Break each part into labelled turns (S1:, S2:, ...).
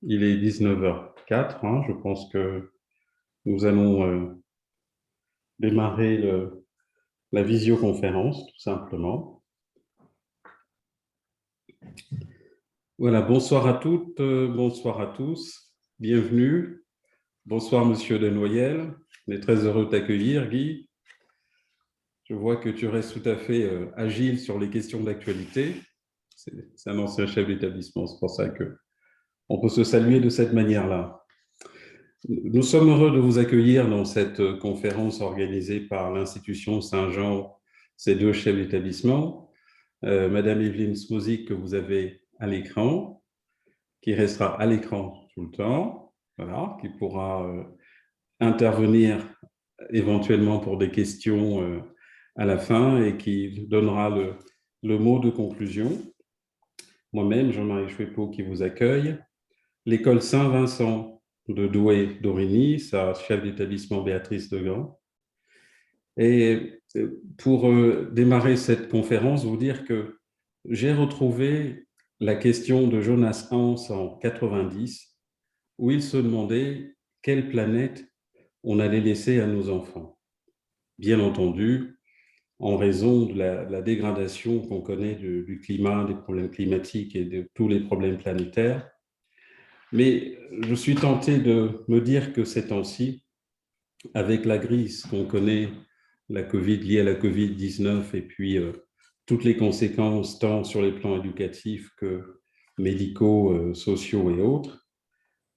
S1: Il est 19h04, hein, je pense que nous allons démarrer la visioconférence, tout simplement. Voilà, bonsoir à toutes, bonsoir à tous, bienvenue. Bonsoir, Monsieur Denoyel. On est très heureux de t'accueillir, Guy. Je vois que tu restes tout à fait agile sur les questions d'actualité. C'est un ancien chef d'établissement, c'est pour ça qu'on peut se saluer de cette manière-là. Nous sommes heureux de vous accueillir dans cette conférence organisée par l'institution Saint-Jean, ses deux chefs d'établissement, Madame Evelyne Smozik, que vous avez à l'écran, qui restera à l'écran tout le temps, voilà, qui pourra intervenir éventuellement pour des questions à la fin et qui donnera le mot de conclusion. Moi-même, Jean-Marie Chouepeau, qui vous accueille. L'école Saint-Vincent de Douai-Dorigny, sa chef d'établissement Béatrice Degand. Et pour démarrer cette conférence, vous dire que j'ai retrouvé la question de Jonas Hans en 90, où il se demandait quelle planète on allait laisser à nos enfants. Bien entendu, en raison de la dégradation qu'on connaît du climat, des problèmes climatiques et de tous les problèmes planétaires. Mais je suis tenté de me dire que ces temps-ci, avec la crise qu'on connaît, la Covid liée à la Covid-19 et puis toutes les conséquences tant sur les plans éducatifs que médicaux, sociaux et autres,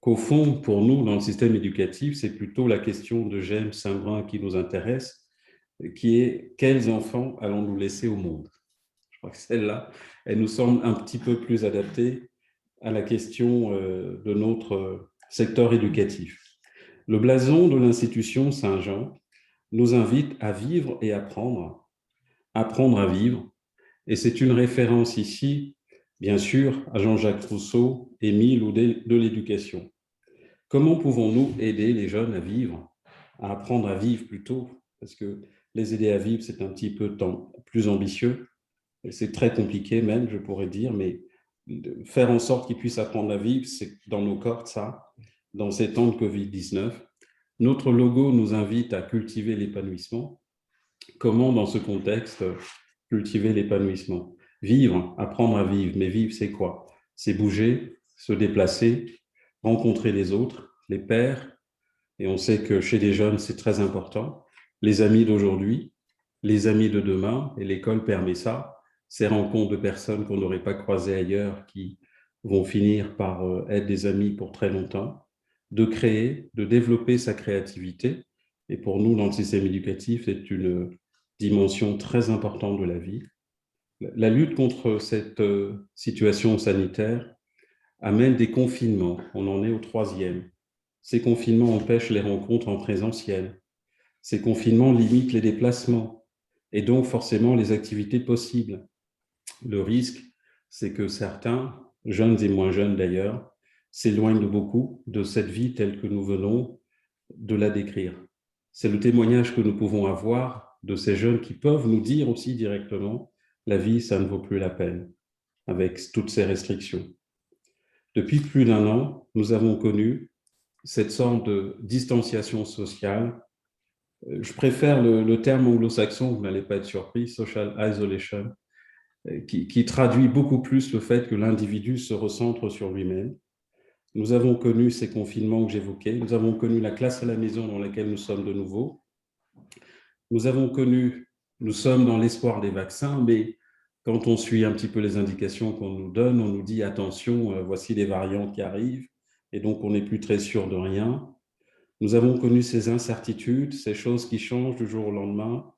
S1: qu'au fond, pour nous, dans le système éducatif, c'est plutôt la question de James Saint-Brun qui nous intéresse, qui est quels enfants allons-nous laisser au monde? Je crois que celle-là, elle nous semble un petit peu plus adaptée à la question de notre secteur éducatif. Le blason de l'institution Saint-Jean nous invite à vivre et apprendre à vivre. Et c'est une référence ici, bien sûr, à Jean-Jacques Rousseau, Émile ou de l'éducation. Comment pouvons-nous aider les jeunes à vivre, à apprendre à vivre plutôt? Parce que les aider à vivre, c'est un petit peu plus ambitieux. C'est très compliqué même, je pourrais dire, mais faire en sorte qu'ils puissent apprendre à vivre, c'est dans nos cordes, ça, dans ces temps de Covid-19. Notre logo nous invite à cultiver l'épanouissement. Comment, dans ce contexte, cultiver l'épanouissement? Vivre, apprendre à vivre. Mais vivre, c'est quoi? C'est bouger, se déplacer, rencontrer les autres, les pairs. Et on sait que chez les jeunes, c'est très important. Les amis d'aujourd'hui, les amis de demain, et l'école permet ça. Ces rencontres de personnes qu'on n'aurait pas croisées ailleurs, qui vont finir par être des amis pour très longtemps, de créer, de développer sa créativité. Et pour nous, dans le système éducatif, c'est une dimension très importante de la vie. La lutte contre cette situation sanitaire amène des confinements. On en est au troisième. Ces confinements empêchent les rencontres en présentiel. Ces confinements limitent les déplacements et donc forcément les activités possibles. Le risque, c'est que certains, jeunes et moins jeunes d'ailleurs, s'éloignent de beaucoup de cette vie telle que nous venons de la décrire. C'est le témoignage que nous pouvons avoir de ces jeunes qui peuvent nous dire aussi directement la vie, ça ne vaut plus la peine, avec toutes ces restrictions. Depuis plus d'un an, nous avons connu cette sorte de distanciation sociale. Je préfère le terme anglo-saxon, vous n'allez pas être surpris, social isolation, qui traduit beaucoup plus le fait que l'individu se recentre sur lui-même. Nous avons connu ces confinements que j'évoquais, nous avons connu la classe à la maison dans laquelle nous sommes de nouveau, nous sommes dans l'espoir des vaccins, mais quand on suit un petit peu les indications qu'on nous donne, on nous dit attention, voici les variants qui arrivent, et donc on n'est plus très sûr de rien. Nous avons connu ces incertitudes, ces choses qui changent du jour au lendemain,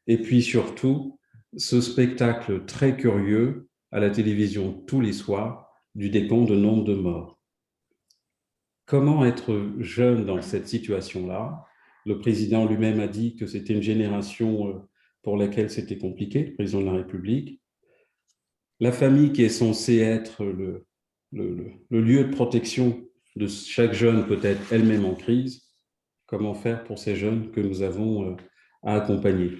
S1: et puis surtout, ce spectacle très curieux à la télévision tous les soirs du décompte de nombre de morts. Comment être jeune dans cette situation-là? Le président lui-même a dit que c'était une génération pour laquelle c'était compliqué, le président de la République. La famille qui est censée être le lieu de protection de chaque jeune peut être elle-même en crise. Comment faire pour ces jeunes que nous avons à accompagner?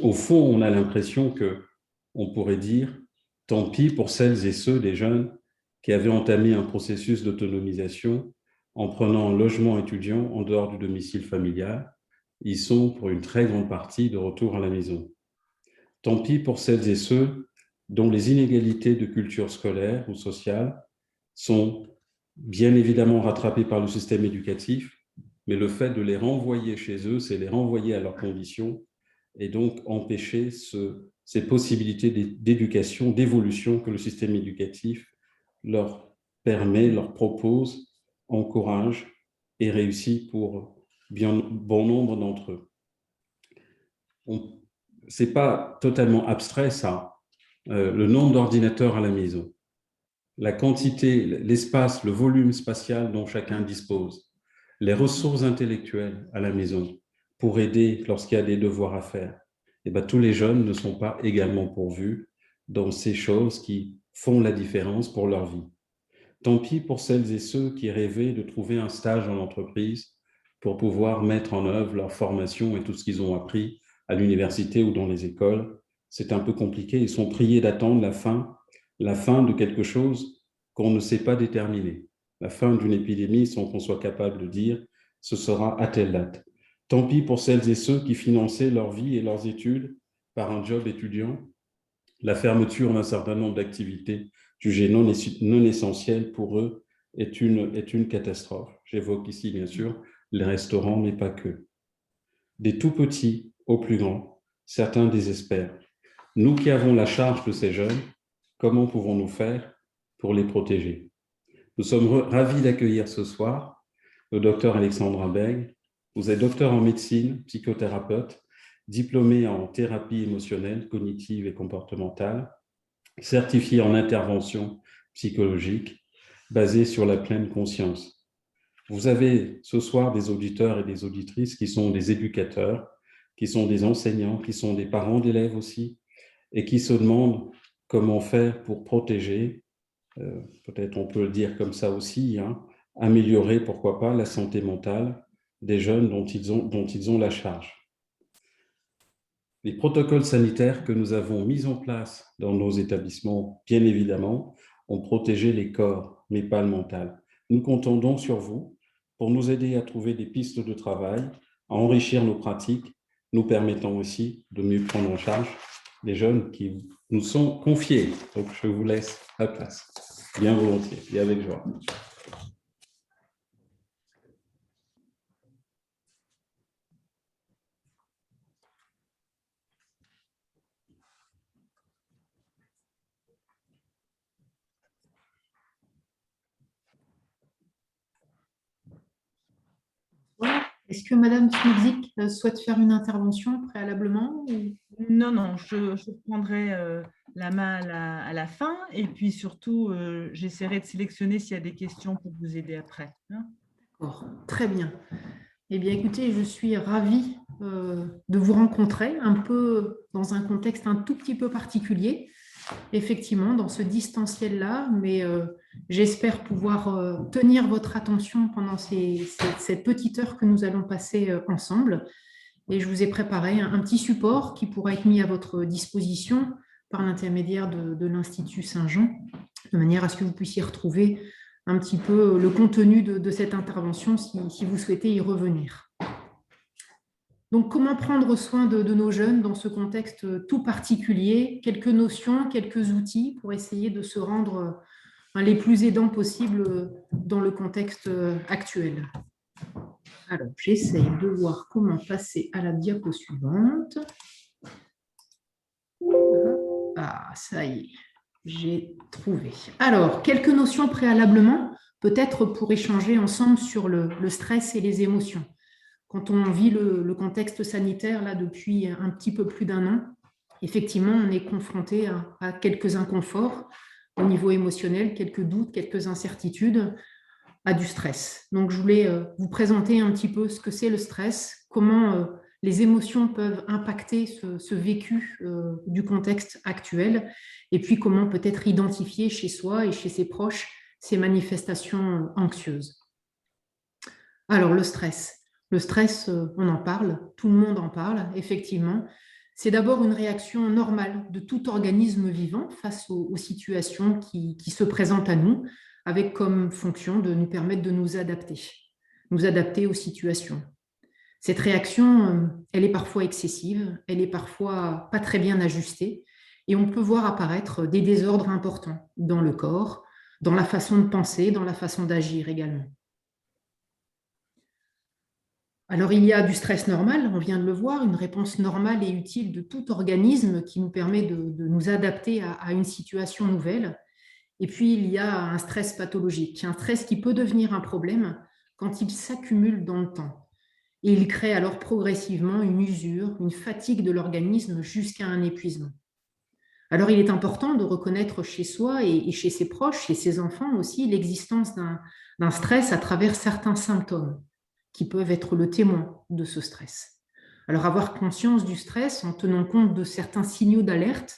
S1: Au fond, on a l'impression qu'on pourrait dire, tant pis pour celles et ceux des jeunes qui avait entamé un processus d'autonomisation en prenant un logement étudiant en dehors du domicile familial. Ils sont, pour une très grande partie, de retour à la maison. Tant pis pour celles et ceux dont les inégalités de culture scolaire ou sociale sont bien évidemment rattrapées par le système éducatif, mais le fait de les renvoyer chez eux, c'est les renvoyer à leurs conditions et donc empêcher ces possibilités d'éducation, d'évolution que le système éducatif leur permet, leur propose, encourage et réussit pour bien bon nombre d'entre eux. Ce n'est pas totalement abstrait, ça. Le nombre d'ordinateurs à la maison, la quantité, l'espace, le volume spatial dont chacun dispose, les ressources intellectuelles à la maison pour aider lorsqu'il y a des devoirs à faire. Et bien, tous les jeunes ne sont pas également pourvus dans ces choses qui font la différence pour leur vie. Tant pis pour celles et ceux qui rêvaient de trouver un stage en entreprise pour pouvoir mettre en œuvre leur formation et tout ce qu'ils ont appris à l'université ou dans les écoles. C'est un peu compliqué. Ils sont priés d'attendre la fin de quelque chose qu'on ne sait pas déterminer. La fin d'une épidémie sans qu'on soit capable de dire ce sera à telle date. Tant pis pour celles et ceux qui finançaient leur vie et leurs études par un job étudiant. La fermeture d'un certain nombre d'activités jugées non essentielles pour eux est une catastrophe. J'évoque ici, bien sûr, les restaurants, mais pas que. Des tout petits aux plus grands, certains désespèrent. Nous qui avons la charge de ces jeunes, comment pouvons-nous faire pour les protéger? Nous sommes ravis d'accueillir ce soir le docteur Alexandra Beg. Vous êtes docteur en médecine, psychothérapeute, diplômé en thérapie émotionnelle, cognitive et comportementale, certifié en intervention psychologique, basée sur la pleine conscience. Vous avez ce soir des auditeurs et des auditrices qui sont des éducateurs, qui sont des enseignants, qui sont des parents d'élèves aussi, et qui se demandent comment faire pour protéger, peut-être on peut le dire comme ça aussi, améliorer, pourquoi pas, la santé mentale des jeunes dont ils ont la charge. Les protocoles sanitaires que nous avons mis en place dans nos établissements, bien évidemment, ont protégé les corps, mais pas le mental. Nous comptons donc sur vous pour nous aider à trouver des pistes de travail, à enrichir nos pratiques, nous permettant aussi de mieux prendre en charge les jeunes qui nous sont confiés. Donc, je vous laisse la place, bien volontiers et avec joie.
S2: Est-ce que Madame Smizik souhaite faire une intervention préalablement ou...
S3: Non, non, je prendrai la main à la fin et puis surtout, j'essaierai de sélectionner s'il y a des questions pour vous aider après.
S2: D'accord, très bien. Eh bien, écoutez, je suis ravie de vous rencontrer un peu dans un contexte un tout petit peu particulier, effectivement, dans ce distanciel-là, mais j'espère pouvoir tenir votre attention pendant cette petite heure que nous allons passer ensemble. Et je vous ai préparé un petit support qui pourra être mis à votre disposition par l'intermédiaire de l'Institut Saint-Jean, de manière à ce que vous puissiez retrouver un petit peu le contenu de cette intervention si vous souhaitez y revenir. Donc, comment prendre soin de nos jeunes dans ce contexte tout particulier? Quelques notions, quelques outils pour essayer de se rendre les plus aidants possibles dans le contexte actuel. Alors, j'essaye de voir comment passer à la diapo suivante. Ah, ça y est, j'ai trouvé. Alors, quelques notions préalablement, peut-être pour échanger ensemble sur le stress et les émotions. Quand on vit le contexte sanitaire là, depuis un petit peu plus d'un an, effectivement, on est confronté à quelques inconforts au niveau émotionnel, quelques doutes, quelques incertitudes, à du stress. Donc, je voulais vous présenter un petit peu ce que c'est le stress, comment les émotions peuvent impacter ce vécu du contexte actuel, et puis comment peut-être identifier chez soi et chez ses proches ces manifestations anxieuses. Alors, le stress. Le stress, on en parle, tout le monde en parle, effectivement. C'est d'abord une réaction normale de tout organisme vivant face aux situations qui se présentent à nous, avec comme fonction de nous permettre de nous adapter aux situations. Cette réaction, elle est parfois excessive, elle est parfois pas très bien ajustée, et on peut voir apparaître des désordres importants dans le corps, dans la façon de penser, dans la façon d'agir également. Alors, il y a du stress normal, on vient de le voir, une réponse normale et utile de tout organisme qui nous permet de nous adapter à une situation nouvelle. Et puis, il y a un stress pathologique, un stress qui peut devenir un problème quand il s'accumule dans le temps. Et il crée alors progressivement une usure, une fatigue de l'organisme jusqu'à un épuisement. Alors, il est important de reconnaître chez soi et chez ses proches, chez ses enfants aussi, l'existence d'un stress à travers certains symptômes qui peuvent être le témoin de ce stress. Alors, avoir conscience du stress en tenant compte de certains signaux d'alerte,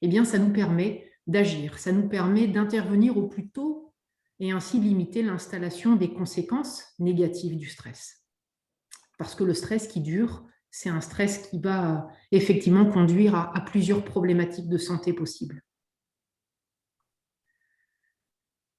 S2: eh bien, ça nous permet d'agir, ça nous permet d'intervenir au plus tôt et ainsi limiter l'installation des conséquences négatives du stress. Parce que le stress qui dure, c'est un stress qui va effectivement conduire à plusieurs problématiques de santé possibles.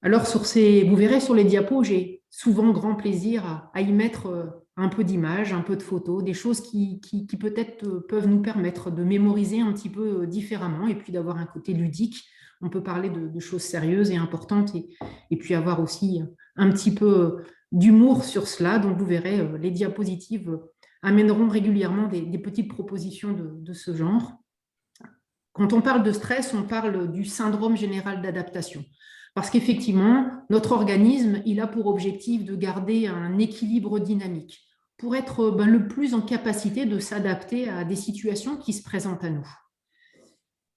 S2: Alors, vous verrez sur les diapos, j'ai souvent grand plaisir à y mettre un peu d'images, un peu de photos, des choses qui peut-être peuvent nous permettre de mémoriser un petit peu différemment et puis d'avoir un côté ludique. On peut parler de choses sérieuses et importantes et puis avoir aussi un petit peu d'humour sur cela. Donc, vous verrez, les diapositives amèneront régulièrement des petites propositions de ce genre. Quand on parle de stress, on parle du syndrome général d'adaptation. Parce qu'effectivement, notre organisme, il a pour objectif de garder un équilibre dynamique pour être le plus en capacité de s'adapter à des situations qui se présentent à nous.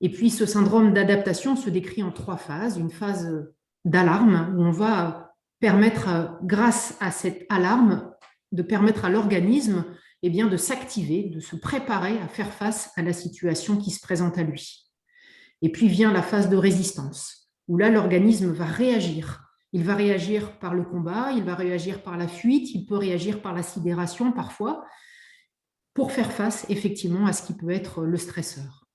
S2: Et puis, ce syndrome d'adaptation se décrit en 3 phases. Une phase d'alarme, où on va permettre, grâce à cette alarme, de permettre à l'organisme de s'activer, de se préparer à faire face à la situation qui se présente à lui. Et puis vient la phase de résistance, où là, l'organisme va réagir. Il va réagir par le combat, il va réagir par la fuite, il peut réagir par la sidération parfois, pour faire face effectivement à ce qui peut être le stresseur.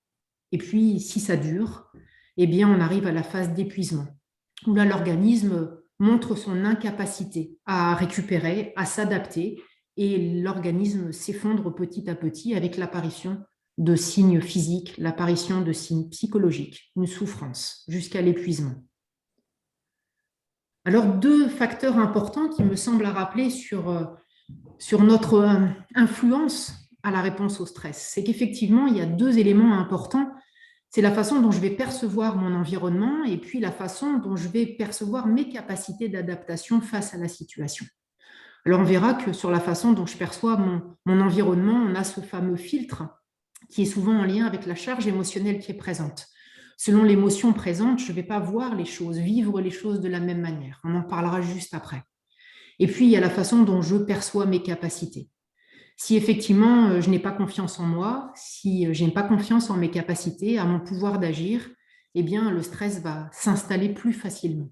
S2: Et puis, si ça dure, eh bien, on arrive à la phase d'épuisement, où là, l'organisme montre son incapacité à récupérer, à s'adapter, et l'organisme s'effondre petit à petit avec l'apparition de signes physiques, l'apparition de signes psychologiques, une souffrance, jusqu'à l'épuisement. Alors, 2 facteurs importants qui me semblent à rappeler sur notre influence à la réponse au stress, c'est qu'effectivement, il y a 2 éléments importants. C'est la façon dont je vais percevoir mon environnement et puis la façon dont je vais percevoir mes capacités d'adaptation face à la situation. Alors, on verra que sur la façon dont je perçois mon environnement, on a ce fameux filtre qui est souvent en lien avec la charge émotionnelle qui est présente. Selon l'émotion présente, je ne vais pas voir les choses, vivre les choses de la même manière. On en parlera juste après. Et puis, il y a la façon dont je perçois mes capacités. Si effectivement, je n'ai pas confiance en moi, si je n'ai pas confiance en mes capacités, à mon pouvoir d'agir, eh bien, le stress va s'installer plus facilement.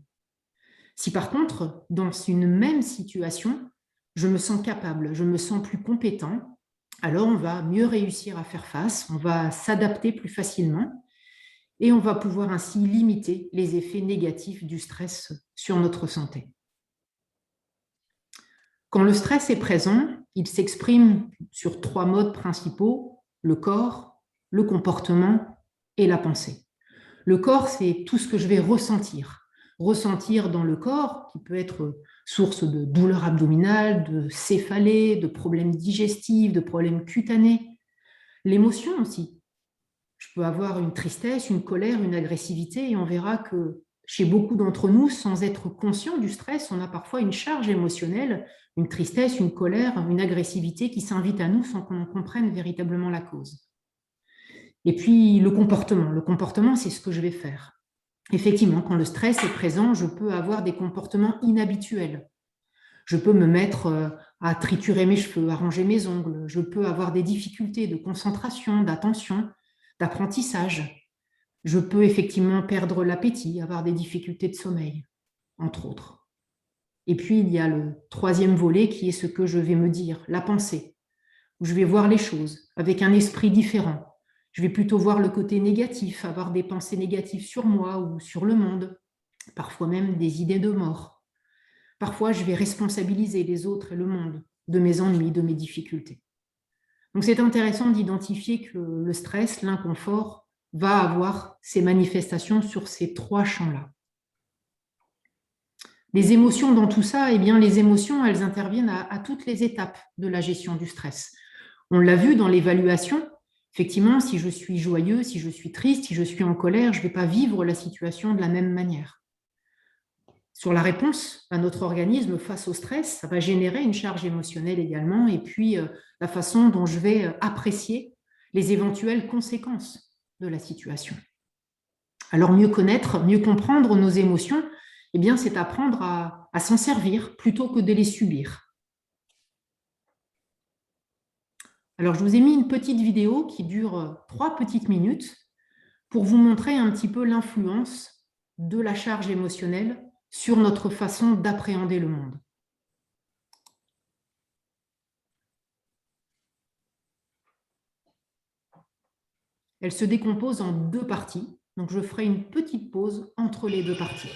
S2: Si par contre, dans une même situation, je me sens capable, je me sens plus compétent, alors on va mieux réussir à faire face, on va s'adapter plus facilement et on va pouvoir ainsi limiter les effets négatifs du stress sur notre santé. Quand le stress est présent, il s'exprime sur 3 modes principaux, le corps, le comportement et la pensée. Le corps, c'est tout ce que je vais ressentir dans le corps, qui peut être source de douleurs abdominales, de céphalées, de problèmes digestifs, de problèmes cutanés. L'émotion aussi. Je peux avoir une tristesse, une colère, une agressivité, et on verra que chez beaucoup d'entre nous, sans être conscient du stress, on a parfois une charge émotionnelle, une tristesse, une colère, une agressivité qui s'invite à nous sans qu'on en comprenne véritablement la cause. Et puis le comportement, c'est ce que je vais faire. Effectivement, quand le stress est présent, je peux avoir des comportements inhabituels. Je peux me mettre à triturer mes cheveux, à ranger mes ongles. Je peux avoir des difficultés de concentration, d'attention, d'apprentissage. Je peux effectivement perdre l'appétit, avoir des difficultés de sommeil, entre autres. Et puis, il y a le 3e volet qui est ce que je vais me dire, la pensée, où je vais voir les choses avec un esprit différent. Je vais plutôt voir le côté négatif, avoir des pensées négatives sur moi ou sur le monde, parfois même des idées de mort. Parfois, je vais responsabiliser les autres et le monde de mes ennuis, de mes difficultés. Donc, c'est intéressant d'identifier que le stress, l'inconfort, va avoir ses manifestations sur ces trois champs-là. Les émotions dans tout ça, eh bien, les émotions, elles interviennent à toutes les étapes de la gestion du stress. On l'a vu dans l'évaluation. Effectivement, si je suis joyeux, si je suis triste, si je suis en colère, je ne vais pas vivre la situation de la même manière. Sur la réponse à notre organisme face au stress, ça va générer une charge émotionnelle également, et puis la façon dont je vais apprécier les éventuelles conséquences de la situation. Alors, mieux connaître, mieux comprendre nos émotions, eh bien, c'est apprendre à s'en servir plutôt que de les subir. Alors, je vous ai mis une petite vidéo qui dure 3 petites minutes pour vous montrer un petit peu l'influence de la charge émotionnelle sur notre façon d'appréhender le monde. Elle se décompose en 2 parties, donc je ferai une petite pause entre les 2 parties.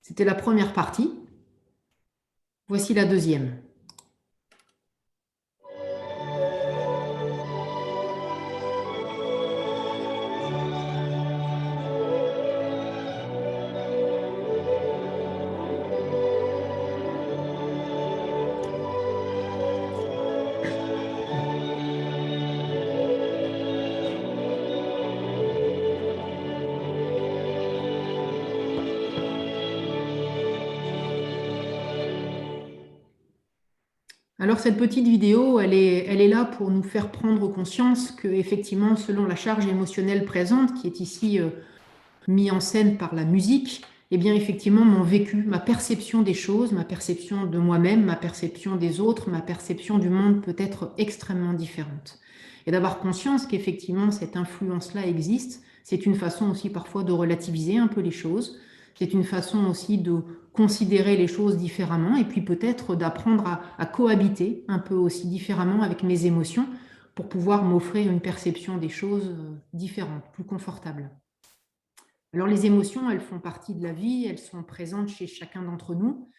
S2: C'était la première partie. Voici la deuxième. Alors, cette petite vidéo, elle est là pour nous faire prendre conscience que, effectivement, selon la charge émotionnelle présente, qui est ici mise en scène par la musique, eh bien, effectivement, mon vécu, ma perception des choses, ma perception de moi-même, ma perception des autres, ma perception du monde peut être extrêmement différente. Et d'avoir conscience qu'effectivement, cette influence-là existe, c'est une façon aussi parfois de relativiser un peu les choses. C'est une façon aussi de considérer les choses différemment et puis peut-être d'apprendre à cohabiter un peu aussi différemment avec mes émotions pour pouvoir m'offrir une perception des choses différentes, plus confortable. Alors les émotions, elles font partie de la vie, elles sont présentes chez chacun d'entre nous,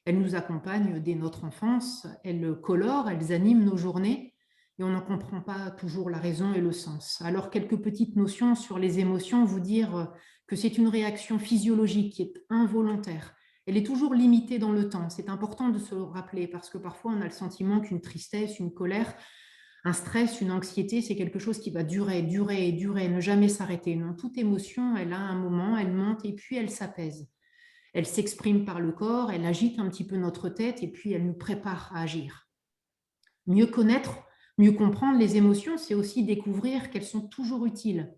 S2: elles nous accompagnent dès notre enfance, elles colorent, elles animent nos journées et on n'en comprend pas toujours la raison et le sens. Alors quelques petites notions sur les émotions, vous dire que c'est une réaction physiologique qui est involontaire. Elle est toujours limitée dans le temps. C'est important de se le rappeler parce que parfois on a le sentiment qu'une tristesse, une colère, un stress, une anxiété, c'est quelque chose qui va durer, durer et durer, ne jamais s'arrêter. Non, toute émotion, elle a un moment, elle monte et puis elle s'apaise. Elle s'exprime par le corps, elle agite un petit peu notre tête et puis elle nous prépare à agir. Mieux connaître, mieux comprendre les émotions, c'est aussi découvrir qu'elles sont toujours utiles,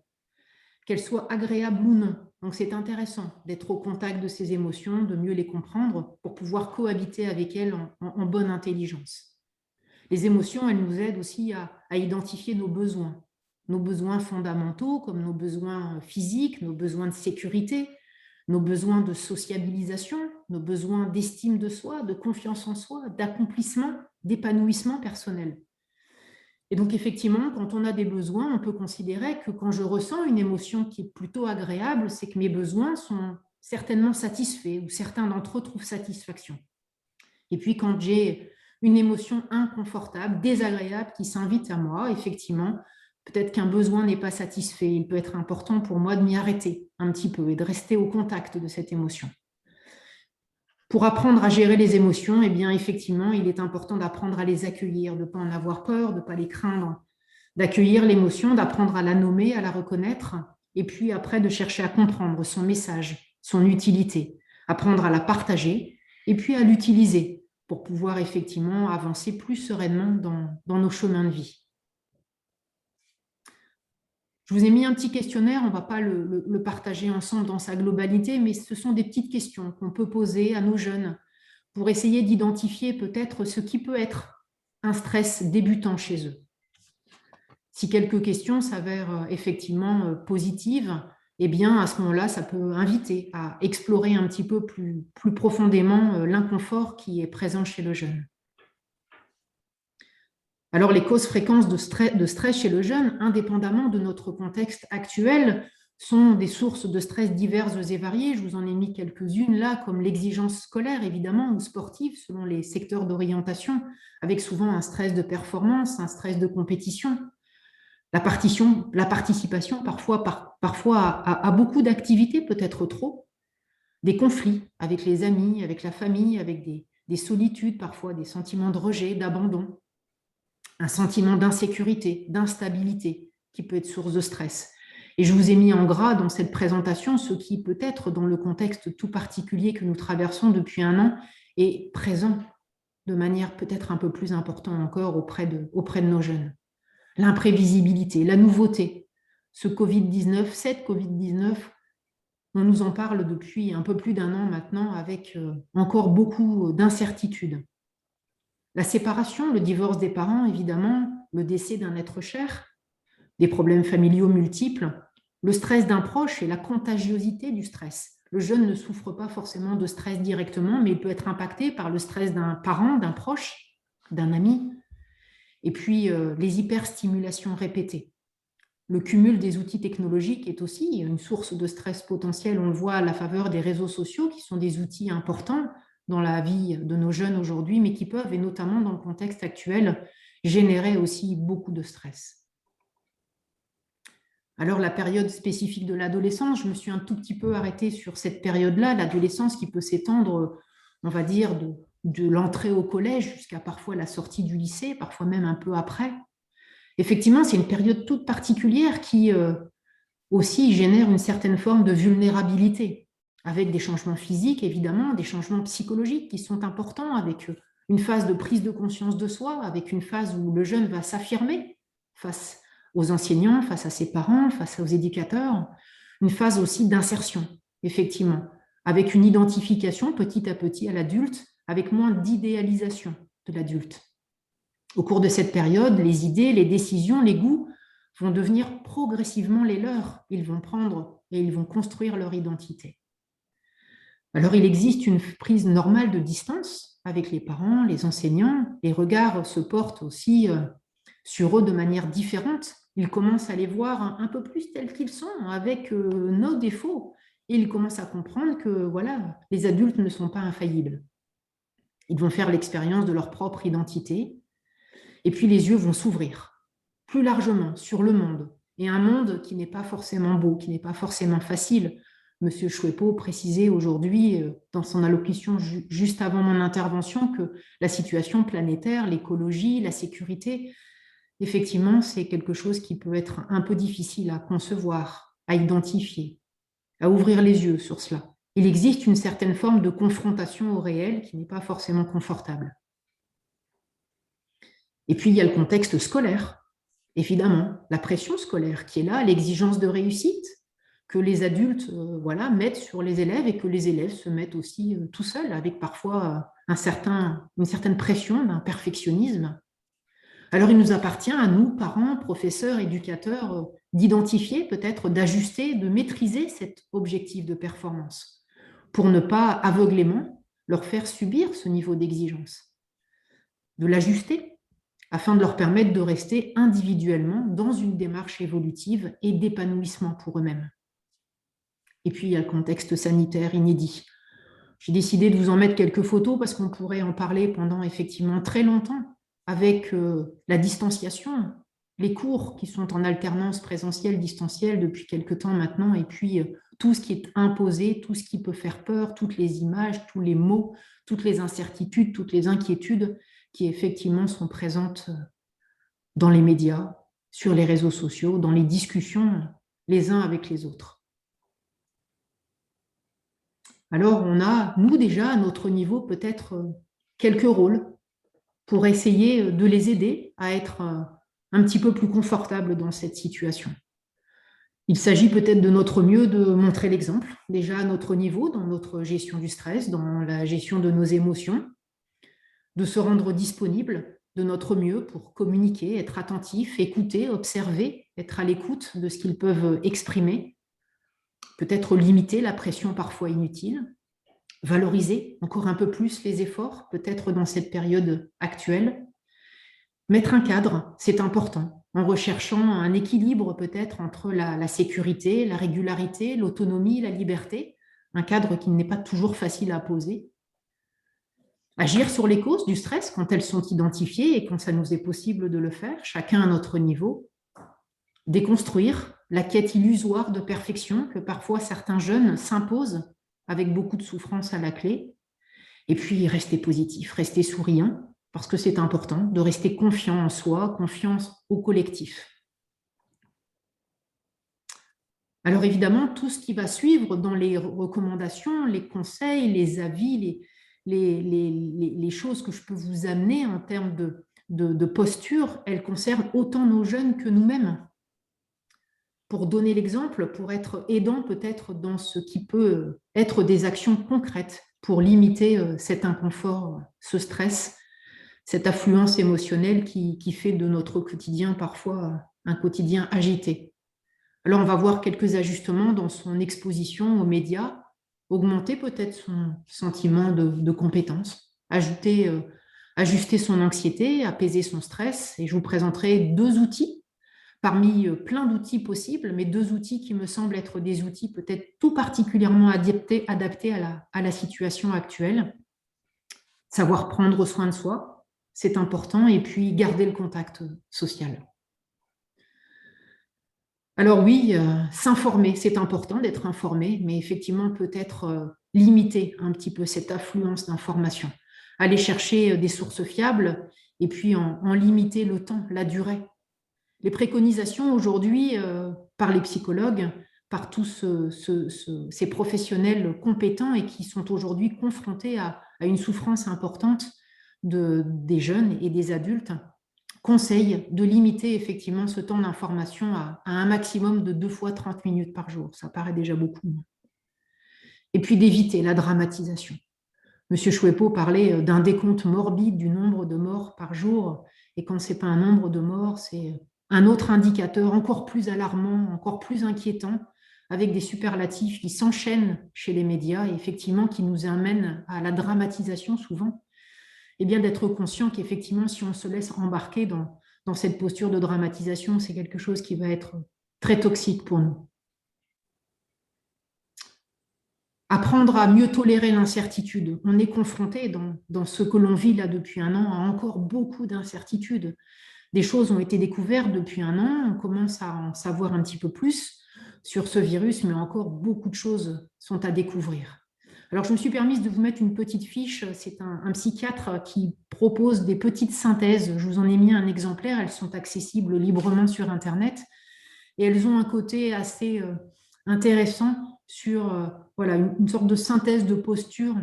S2: qu'elles soient agréables ou non. Donc c'est intéressant d'être au contact de ces émotions, de mieux les comprendre pour pouvoir cohabiter avec elles en bonne intelligence. Les émotions, elles nous aident aussi à identifier nos besoins fondamentaux comme nos besoins physiques, nos besoins de sécurité, nos besoins de sociabilisation, nos besoins d'estime de soi, de confiance en soi, d'accomplissement, d'épanouissement personnel. Et donc effectivement, quand on a des besoins, on peut considérer que quand je ressens une émotion qui est plutôt agréable, c'est que mes besoins sont certainement satisfaits ou certains d'entre eux trouvent satisfaction. Et puis quand j'ai une émotion inconfortable, désagréable qui s'invite à moi, effectivement, peut-être qu'un besoin n'est pas satisfait. Il peut être important pour moi de m'y arrêter un petit peu et de rester au contact de cette émotion. Pour apprendre à gérer les émotions, eh bien, effectivement, il est important d'apprendre à les accueillir, de ne pas en avoir peur, de ne pas les craindre, d'accueillir l'émotion, d'apprendre à la nommer, à la reconnaître, et puis après de chercher à comprendre son message, son utilité, apprendre à la partager, et puis à l'utiliser pour pouvoir effectivement avancer plus sereinement dans nos chemins de vie. Je vous ai mis un petit questionnaire, on ne va pas le partager ensemble dans sa globalité, mais ce sont des petites questions qu'on peut poser à nos jeunes pour essayer d'identifier peut-être ce qui peut être un stress débutant chez eux. Si quelques questions s'avèrent effectivement positives, eh bien, à ce moment-là, ça peut inviter à explorer un petit peu plus profondément l'inconfort qui est présent chez le jeune. Alors, les causes fréquentes de stress chez le jeune, indépendamment de notre contexte actuel, sont des sources de stress diverses et variées. Je vous en ai mis quelques-unes là, comme l'exigence scolaire, évidemment, ou sportive, selon les secteurs d'orientation, avec souvent un stress de performance, un stress de compétition. La participation parfois à beaucoup d'activités, peut-être trop, des conflits avec les amis, avec la famille, avec des solitudes, parfois des sentiments de rejet, d'abandon, un sentiment d'insécurité, d'instabilité qui peut être source de stress. Et je vous ai mis en gras dans cette présentation ce qui peut être, dans le contexte tout particulier que nous traversons depuis un an, est présent de manière peut-être un peu plus importante encore auprès de nos jeunes. L'imprévisibilité, la nouveauté, cette Covid-19, on nous en parle depuis un peu plus d'un an maintenant avec encore beaucoup d'incertitudes. La séparation, le divorce des parents, évidemment, le décès d'un être cher, des problèmes familiaux multiples, le stress d'un proche et la contagiosité du stress. Le jeune ne souffre pas forcément de stress directement, mais il peut être impacté par le stress d'un parent, d'un proche, d'un ami. Et puis, les hyperstimulations répétées. Le cumul des outils technologiques est aussi une source de stress potentiel. On le voit à la faveur des réseaux sociaux, qui sont des outils importants dans la vie de nos jeunes aujourd'hui, mais qui peuvent, et notamment dans le contexte actuel, générer aussi beaucoup de stress. Alors, la période spécifique de l'adolescence, je me suis un tout petit peu arrêtée sur cette période-là, l'adolescence qui peut s'étendre, on va dire, de l'entrée au collège jusqu'à parfois la sortie du lycée, parfois même un peu après. Effectivement, c'est une période toute particulière qui aussi génère une certaine forme de vulnérabilité, avec des changements physiques, évidemment, des changements psychologiques qui sont importants, avec une phase de prise de conscience de soi, avec une phase où le jeune va s'affirmer face aux enseignants, face à ses parents, face aux éducateurs, une phase aussi d'insertion, effectivement, avec une identification petit à petit à l'adulte, avec moins d'idéalisation de l'adulte. Au cours de cette période, les idées, les décisions, les goûts vont devenir progressivement les leurs. Ils vont prendre et ils vont construire leur identité. Alors, il existe une prise normale de distance avec les parents, les enseignants. Les regards se portent aussi sur eux de manière différente. Ils commencent à les voir un peu plus tels qu'ils sont, avec nos défauts. Et ils commencent à comprendre que voilà, les adultes ne sont pas infaillibles. Ils vont faire l'expérience de leur propre identité. Et puis les yeux vont s'ouvrir plus largement sur le monde, et un monde qui n'est pas forcément beau, qui n'est pas forcément facile. Monsieur Chouepo précisait aujourd'hui, dans son allocution juste avant mon intervention, que la situation planétaire, l'écologie, la sécurité, effectivement, c'est quelque chose qui peut être un peu difficile à concevoir, à identifier, à ouvrir les yeux sur cela. Il existe une certaine forme de confrontation au réel qui n'est pas forcément confortable. Et puis, il y a le contexte scolaire, évidemment, la pression scolaire qui est là, l'exigence de réussite que les adultes mettent sur les élèves et que les élèves se mettent aussi tout seuls, avec parfois une certaine pression d'un perfectionnisme. Alors, il nous appartient à nous, parents, professeurs, éducateurs, d'identifier peut-être, d'ajuster, de maîtriser cet objectif de performance pour ne pas aveuglément leur faire subir ce niveau d'exigence, de l'ajuster afin de leur permettre de rester individuellement dans une démarche évolutive et d'épanouissement pour eux-mêmes. Et puis, il y a le contexte sanitaire inédit. J'ai décidé de vous en mettre quelques photos parce qu'on pourrait en parler pendant effectivement très longtemps avec la distanciation, les cours qui sont en alternance présentielle-distancielle depuis quelques temps maintenant, et puis tout ce qui est imposé, tout ce qui peut faire peur, toutes les images, tous les mots, toutes les incertitudes, toutes les inquiétudes qui effectivement sont présentes dans les médias, sur les réseaux sociaux, dans les discussions les uns avec les autres. Alors, on a, nous déjà, à notre niveau, peut-être quelques rôles pour essayer de les aider à être un petit peu plus confortables dans cette situation. Il s'agit peut-être de notre mieux de montrer l'exemple, déjà à notre niveau, dans notre gestion du stress, dans la gestion de nos émotions, de se rendre disponible de notre mieux pour communiquer, être attentif, écouter, observer, être à l'écoute de ce qu'ils peuvent exprimer, peut-être limiter la pression parfois inutile, valoriser encore un peu plus les efforts, peut-être dans cette période actuelle. Mettre un cadre, c'est important, en recherchant un équilibre peut-être entre la sécurité, la régularité, l'autonomie, la liberté, un cadre qui n'est pas toujours facile à poser. Agir sur les causes du stress quand elles sont identifiées et quand ça nous est possible de le faire, chacun à notre niveau. Déconstruire la quête illusoire de perfection que parfois certains jeunes s'imposent avec beaucoup de souffrance à la clé. Et puis rester positif, rester souriant, parce que c'est important de rester confiant en soi, confiance au collectif. Alors évidemment, tout ce qui va suivre dans les recommandations, les conseils, les avis, les choses que je peux vous amener en termes de posture, elles concernent autant nos jeunes que nous-mêmes. Pour donner l'exemple, pour être aidant peut-être dans ce qui peut être des actions concrètes pour limiter cet inconfort, ce stress, cette affluence émotionnelle qui fait de notre quotidien parfois un quotidien agité. Alors, on va voir quelques ajustements dans son exposition aux médias, augmenter peut-être son sentiment de compétence, ajuster son anxiété, apaiser son stress. Et je vous présenterai 2 outils, parmi plein d'outils possibles, mais 2 outils qui me semblent être des outils peut-être tout particulièrement adaptés à la situation actuelle. Savoir prendre soin de soi, c'est important, et puis garder le contact social. Alors oui, s'informer, c'est important d'être informé, mais effectivement peut-être limiter un petit peu cette affluence d'informations. Aller chercher des sources fiables et puis en limiter le temps, la durée. Les préconisations aujourd'hui par les psychologues, par tous ces professionnels compétents et qui sont aujourd'hui confrontés à une souffrance importante des jeunes et des adultes, conseille de limiter effectivement ce temps d'information à un maximum de 2 fois 30 minutes par jour. Ça paraît déjà beaucoup. Et puis d'éviter la dramatisation. Monsieur Chouepo parlait d'un décompte morbide du nombre de morts par jour. Et quand ce n'est pas un nombre de morts, c'est un autre indicateur encore plus alarmant, encore plus inquiétant, avec des superlatifs qui s'enchaînent chez les médias et effectivement qui nous amènent à la dramatisation souvent. Et bien d'être conscient qu'effectivement, si on se laisse embarquer dans cette posture de dramatisation, c'est quelque chose qui va être très toxique pour nous. Apprendre à mieux tolérer l'incertitude. On est confronté dans ce que l'on vit là depuis 1 an à encore beaucoup d'incertitudes. Des choses ont été découvertes depuis 1 an, on commence à en savoir un petit peu plus sur ce virus, mais encore beaucoup de choses sont à découvrir. Alors, je me suis permise de vous mettre une petite fiche. C'est un psychiatre qui propose des petites synthèses. Je vous en ai mis un exemplaire. Elles sont accessibles librement sur Internet. Et elles ont un côté assez intéressant sur voilà, une sorte de synthèse de posture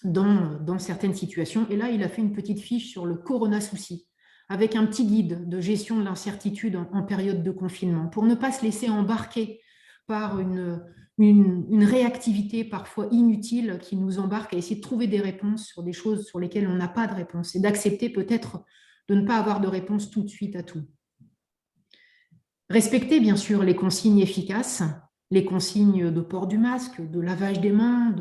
S2: dans certaines situations. Et là, il a fait une petite fiche sur le Corona Souci, avec un petit guide de gestion de l'incertitude en période de confinement, pour ne pas se laisser embarquer par une réactivité parfois inutile qui nous embarque à essayer de trouver des réponses sur des choses sur lesquelles on n'a pas de réponse et d'accepter peut-être de ne pas avoir de réponse tout de suite à tout. Respecter bien sûr les consignes efficaces, les consignes de port du masque, de lavage des mains,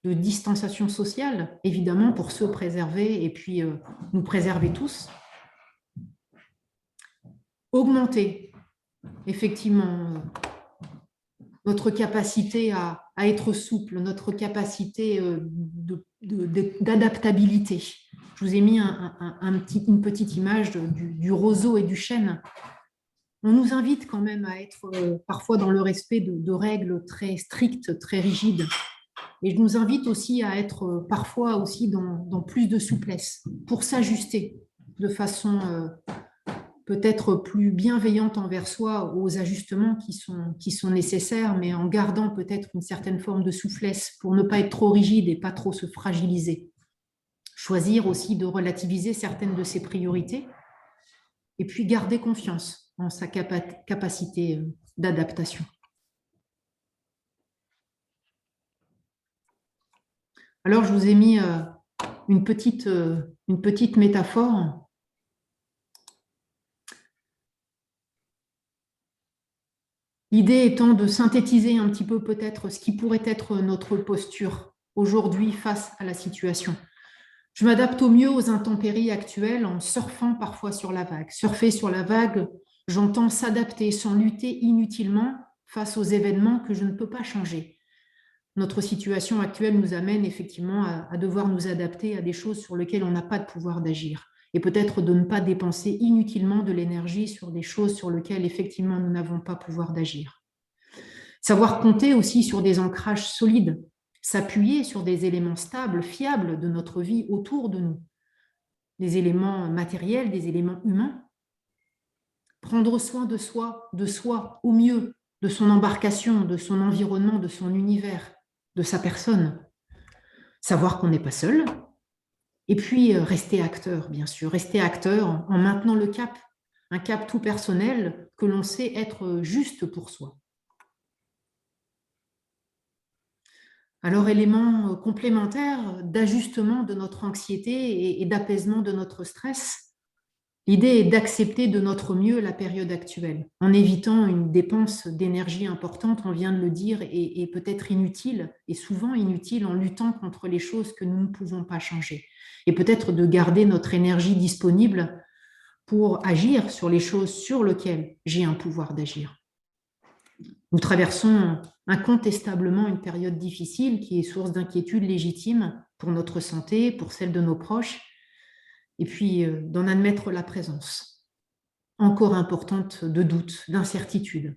S2: de distanciation sociale, évidemment pour se préserver et puis nous préserver tous. Augmenter effectivement notre capacité à être souple, notre capacité d'adaptabilité. Je vous ai mis une petite image du roseau et du chêne. On nous invite quand même à être parfois dans le respect de règles très strictes, très rigides. Et je nous invite aussi à être parfois aussi dans plus de souplesse pour s'ajuster de façon peut-être plus bienveillante envers soi aux ajustements qui sont nécessaires, mais en gardant peut-être une certaine forme de souplesse pour ne pas être trop rigide et pas trop se fragiliser. Choisir aussi de relativiser certaines de ses priorités et puis garder confiance en sa capacité d'adaptation. Alors, je vous ai mis une petite métaphore. L'idée étant de synthétiser un petit peu peut-être ce qui pourrait être notre posture aujourd'hui face à la situation. Je m'adapte au mieux aux intempéries actuelles en surfant parfois sur la vague. Surfer sur la vague, j'entends s'adapter sans lutter inutilement face aux événements que je ne peux pas changer. Notre situation actuelle nous amène effectivement à devoir nous adapter à des choses sur lesquelles on n'a pas de pouvoir d'agir. Et peut-être de ne pas dépenser inutilement de l'énergie sur des choses sur lesquelles effectivement nous n'avons pas pouvoir d'agir. Savoir compter aussi sur des ancrages solides, s'appuyer sur des éléments stables, fiables de notre vie autour de nous, des éléments matériels, des éléments humains. Prendre soin de soi au mieux, de son embarcation, de son environnement, de son univers, de sa personne. Savoir qu'on n'est pas seul. Et puis, rester acteur, bien sûr. Rester acteur en maintenant le cap, un cap tout personnel que l'on sait être juste pour soi. Alors, élément complémentaire d'ajustement de notre anxiété et d'apaisement de notre stress, l'idée est d'accepter de notre mieux la période actuelle, en évitant une dépense d'énergie importante, on vient de le dire, et peut-être inutile, et souvent inutile en luttant contre les choses que nous ne pouvons pas changer. Et peut-être de garder notre énergie disponible pour agir sur les choses sur lesquelles j'ai un pouvoir d'agir. Nous traversons incontestablement une période difficile qui est source d'inquiétude légitime pour notre santé, pour celle de nos proches, et puis d'en admettre la présence, encore importante, de doutes, d'incertitudes.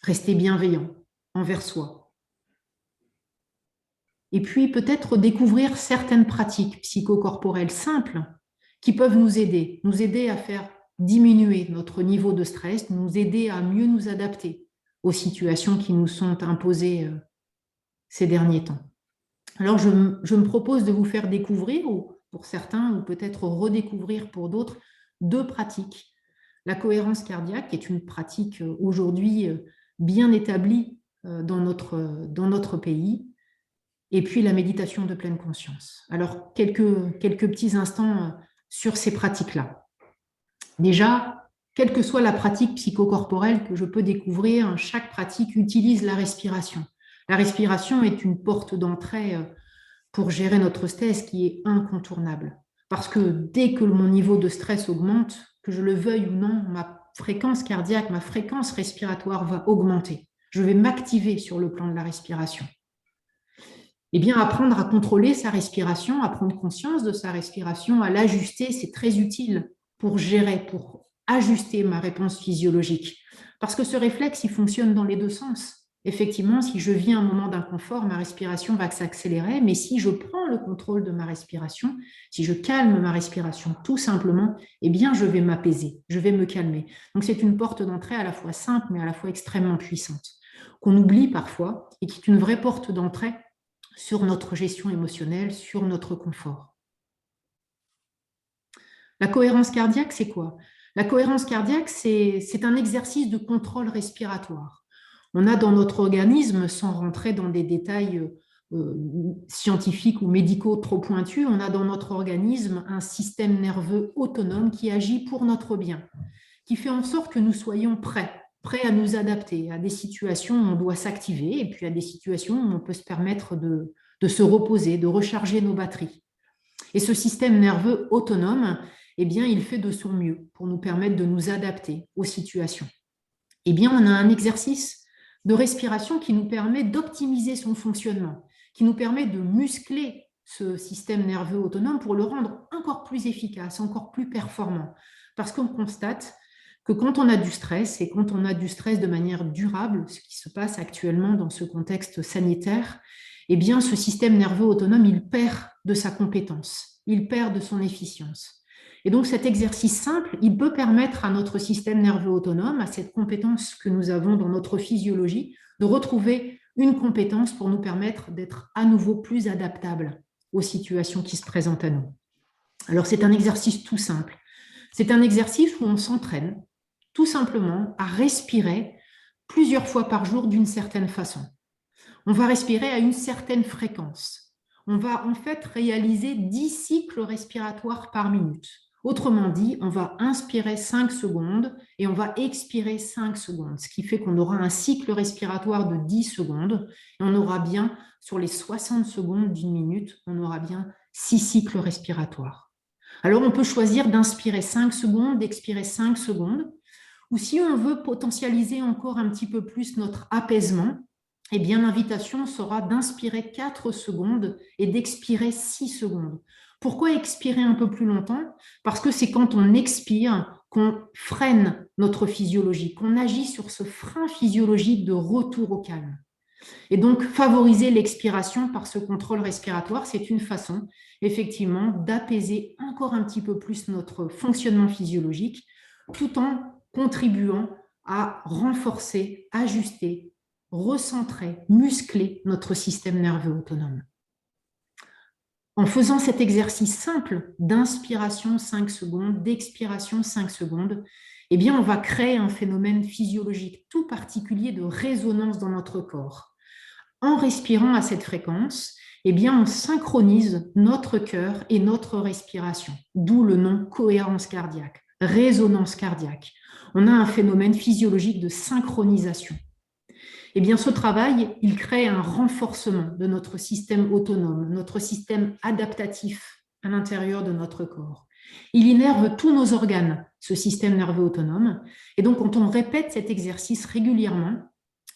S2: Rester bienveillant envers soi. Et puis peut-être découvrir certaines pratiques psychocorporelles simples qui peuvent nous aider à faire diminuer notre niveau de stress, nous aider à mieux nous adapter aux situations qui nous sont imposées ces derniers temps. Alors, je me propose de vous faire découvrir, ou pour certains, ou peut-être redécouvrir pour d'autres, 2 pratiques. La cohérence cardiaque, qui est une pratique aujourd'hui bien établie dans notre pays, et puis la méditation de pleine conscience. Alors, quelques petits instants sur ces pratiques-là. Déjà, quelle que soit la pratique psychocorporelle que je peux découvrir, chaque pratique utilise la respiration. La respiration est une porte d'entrée pour gérer notre stress qui est incontournable. Parce que dès que mon niveau de stress augmente, que je le veuille ou non, ma fréquence cardiaque, ma fréquence respiratoire va augmenter. Je vais m'activer sur le plan de la respiration. Eh bien, apprendre à contrôler sa respiration, à prendre conscience de sa respiration, à l'ajuster, c'est très utile pour gérer, pour ajuster ma réponse physiologique. Parce que ce réflexe, il fonctionne dans les 2 sens. Effectivement, si je vis un moment d'inconfort, ma respiration va s'accélérer, mais si je prends le contrôle de ma respiration, si je calme ma respiration tout simplement, eh bien, je vais m'apaiser, je vais me calmer. Donc, c'est une porte d'entrée à la fois simple, mais à la fois extrêmement puissante, qu'on oublie parfois et qui est une vraie porte d'entrée sur notre gestion émotionnelle, sur notre confort. La cohérence cardiaque, c'est quoi? La cohérence cardiaque, c'est un exercice de contrôle respiratoire. On a dans notre organisme, sans rentrer dans des détails scientifiques ou médicaux trop pointus, on a dans notre organisme un système nerveux autonome qui agit pour notre bien, qui fait en sorte que nous soyons prêts à nous adapter à des situations où on doit s'activer et puis à des situations où on peut se permettre de se reposer, de recharger nos batteries. Et ce système nerveux autonome, eh bien, il fait de son mieux pour nous permettre de nous adapter aux situations. Eh bien, on a un exercice de respiration qui nous permet d'optimiser son fonctionnement, qui nous permet de muscler ce système nerveux autonome pour le rendre encore plus efficace, encore plus performant. Parce qu'on constate que quand on a du stress, et quand on a du stress de manière durable, ce qui se passe actuellement dans ce contexte sanitaire, eh bien, ce système nerveux autonome, il perd de sa compétence, il perd de son efficience. Et donc, cet exercice simple, il peut permettre à notre système nerveux autonome, à cette compétence que nous avons dans notre physiologie, de retrouver une compétence pour nous permettre d'être à nouveau plus adaptables aux situations qui se présentent à nous. Alors, c'est un exercice tout simple. C'est un exercice où on s'entraîne tout simplement à respirer plusieurs fois par jour d'une certaine façon. On va respirer à une certaine fréquence. on va en fait réaliser 10 cycles respiratoires par minute. Autrement dit, on va inspirer 5 secondes et on va expirer 5 secondes, ce qui fait qu'on aura un cycle respiratoire de 10 secondes et on aura bien, sur les 60 secondes d'une minute, on aura bien 6 cycles respiratoires. Alors, on peut choisir d'inspirer 5 secondes, d'expirer 5 secondes, ou si on veut potentialiser encore un petit peu plus notre apaisement, eh bien, l'invitation sera d'inspirer 4 secondes et d'expirer 6 secondes. Pourquoi expirer un peu plus longtemps? Parce que c'est quand on expire qu'on freine notre physiologie, qu'on agit sur ce frein physiologique de retour au calme. Et donc, favoriser l'expiration par ce contrôle respiratoire, c'est une façon, effectivement, d'apaiser encore un petit peu plus notre fonctionnement physiologique, tout en contribuant à renforcer, ajuster, recentrer, muscler notre système nerveux autonome. En faisant cet exercice simple d'inspiration 5 secondes, d'expiration 5 secondes, eh bien, on va créer un phénomène physiologique tout particulier de résonance dans notre corps. En respirant à cette fréquence, eh bien, on synchronise notre cœur et notre respiration, d'où le nom cohérence cardiaque, résonance cardiaque. On a un phénomène physiologique de synchronisation. Eh bien, ce travail, il crée un renforcement de notre système autonome, notre système adaptatif à l'intérieur de notre corps. Il innerve tous nos organes, ce système nerveux autonome. Et donc, quand on répète cet exercice régulièrement,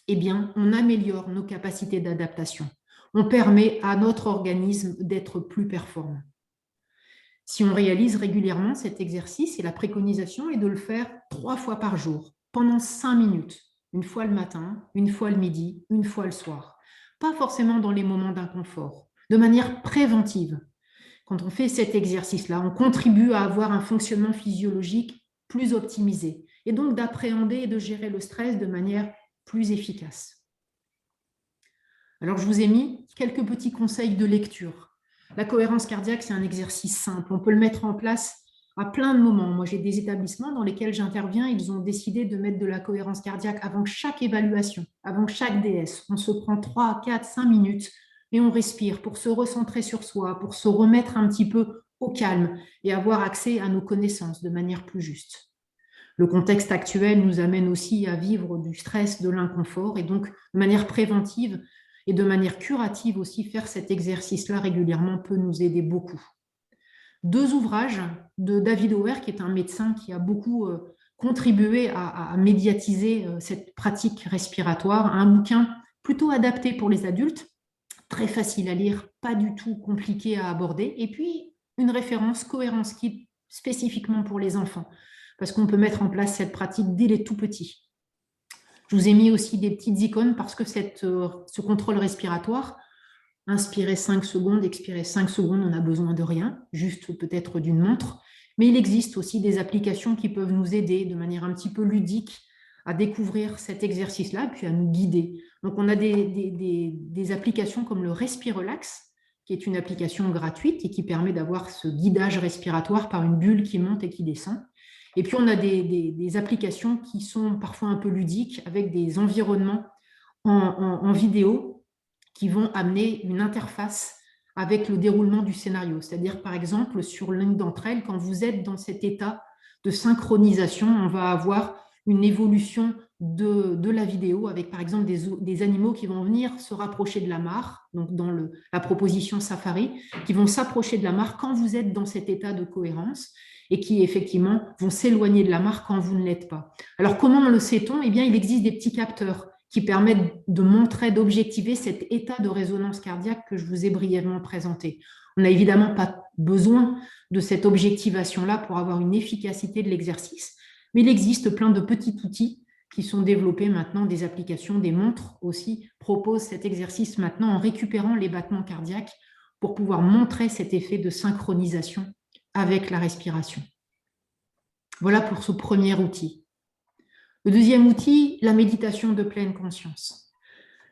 S2: eh bien, on améliore nos capacités d'adaptation. On permet à notre organisme d'être plus performant. Si on réalise régulièrement cet exercice, et la préconisation est de le faire 3 fois par jour, pendant 5 minutes. Une fois le matin, une fois le midi, une fois le soir. Pas forcément dans les moments d'inconfort, de manière préventive. Quand on fait cet exercice-là, on contribue à avoir un fonctionnement physiologique plus optimisé et donc d'appréhender et de gérer le stress de manière plus efficace. Alors, je vous ai mis quelques petits conseils de lecture. La cohérence cardiaque, c'est un exercice simple. On peut le mettre en place à plein de moments. Moi, j'ai des établissements dans lesquels j'interviens. Ils ont décidé de mettre de la cohérence cardiaque avant chaque évaluation, avant chaque DS. On se prend 3, 4, 5 minutes et on respire pour se recentrer sur soi, pour se remettre un petit peu au calme et avoir accès à nos connaissances de manière plus juste. Le contexte actuel nous amène aussi à vivre du stress, de l'inconfort et donc de manière préventive et de manière curative aussi, faire cet exercice-là régulièrement peut nous aider beaucoup. 2 ouvrages de David Auer, qui est un médecin qui a beaucoup contribué à médiatiser cette pratique respiratoire. Un bouquin plutôt adapté pour les adultes, très facile à lire, pas du tout compliqué à aborder. Et puis, une référence Cohérence Kit spécifiquement pour les enfants, parce qu'on peut mettre en place cette pratique dès les tout petits. Je vous ai mis aussi des petites icônes parce que ce contrôle respiratoire, inspirer 5 secondes, expirer 5 secondes, on n'a besoin de rien, juste peut-être d'une montre. Mais il existe aussi des applications qui peuvent nous aider de manière un petit peu ludique à découvrir cet exercice-là, puis à nous guider. Donc, on a des applications comme le Respirelax, qui est une application gratuite et qui permet d'avoir ce guidage respiratoire par une bulle qui monte et qui descend. Et puis, on a des applications qui sont parfois un peu ludiques, avec des environnements en vidéo, qui vont amener une interface avec le déroulement du scénario. C'est-à-dire, par exemple, sur l'une d'entre elles, quand vous êtes dans cet état de synchronisation, on va avoir une évolution de la vidéo avec, par exemple, des animaux qui vont venir se rapprocher de la mare, donc dans la proposition Safari, qui vont s'approcher de la mare quand vous êtes dans cet état de cohérence et qui, effectivement, vont s'éloigner de la mare quand vous ne l'êtes pas. Alors, comment le sait-on? Eh bien, il existe des petits capteurs qui permettent de montrer, d'objectiver cet état de résonance cardiaque que je vous ai brièvement présenté. On n'a évidemment pas besoin de cette objectivation-là pour avoir une efficacité de l'exercice, mais il existe plein de petits outils qui sont développés maintenant, des applications, des montres aussi proposent cet exercice maintenant en récupérant les battements cardiaques pour pouvoir montrer cet effet de synchronisation avec la respiration. Voilà pour ce premier outil. Le deuxième outil, la méditation de pleine conscience.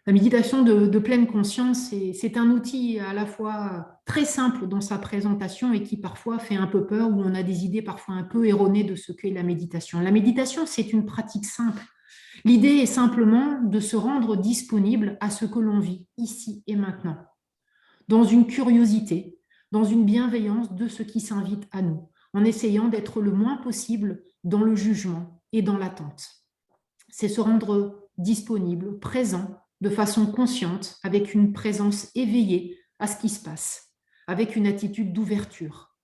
S2: La méditation de pleine conscience, c'est un outil à la fois très simple dans sa présentation et qui parfois fait un peu peur, où on a des idées parfois un peu erronées de ce qu'est la méditation. La méditation, c'est une pratique simple. L'idée est simplement de se rendre disponible à ce que l'on vit ici et maintenant. dans une curiosité, dans une bienveillance de ce qui s'invite à nous, en essayant d'être le moins possible dans le jugement et dans l'attente. C'est se rendre disponible, présent, de façon consciente, avec une présence éveillée à ce qui se passe, avec une attitude d'ouverture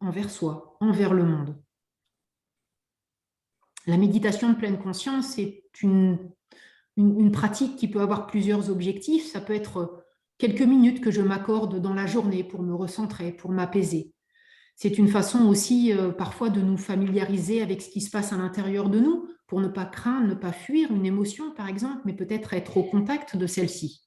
S2: envers soi, envers le monde. La méditation de pleine conscience est une pratique qui peut avoir plusieurs objectifs. Ça peut être quelques minutes que je m'accorde dans la journée pour me recentrer, pour m'apaiser. C'est une façon aussi parfois de nous familiariser avec ce qui se passe à l'intérieur de nous, pour ne pas craindre, ne pas fuir une émotion par exemple, mais peut-être être au contact de celle-ci.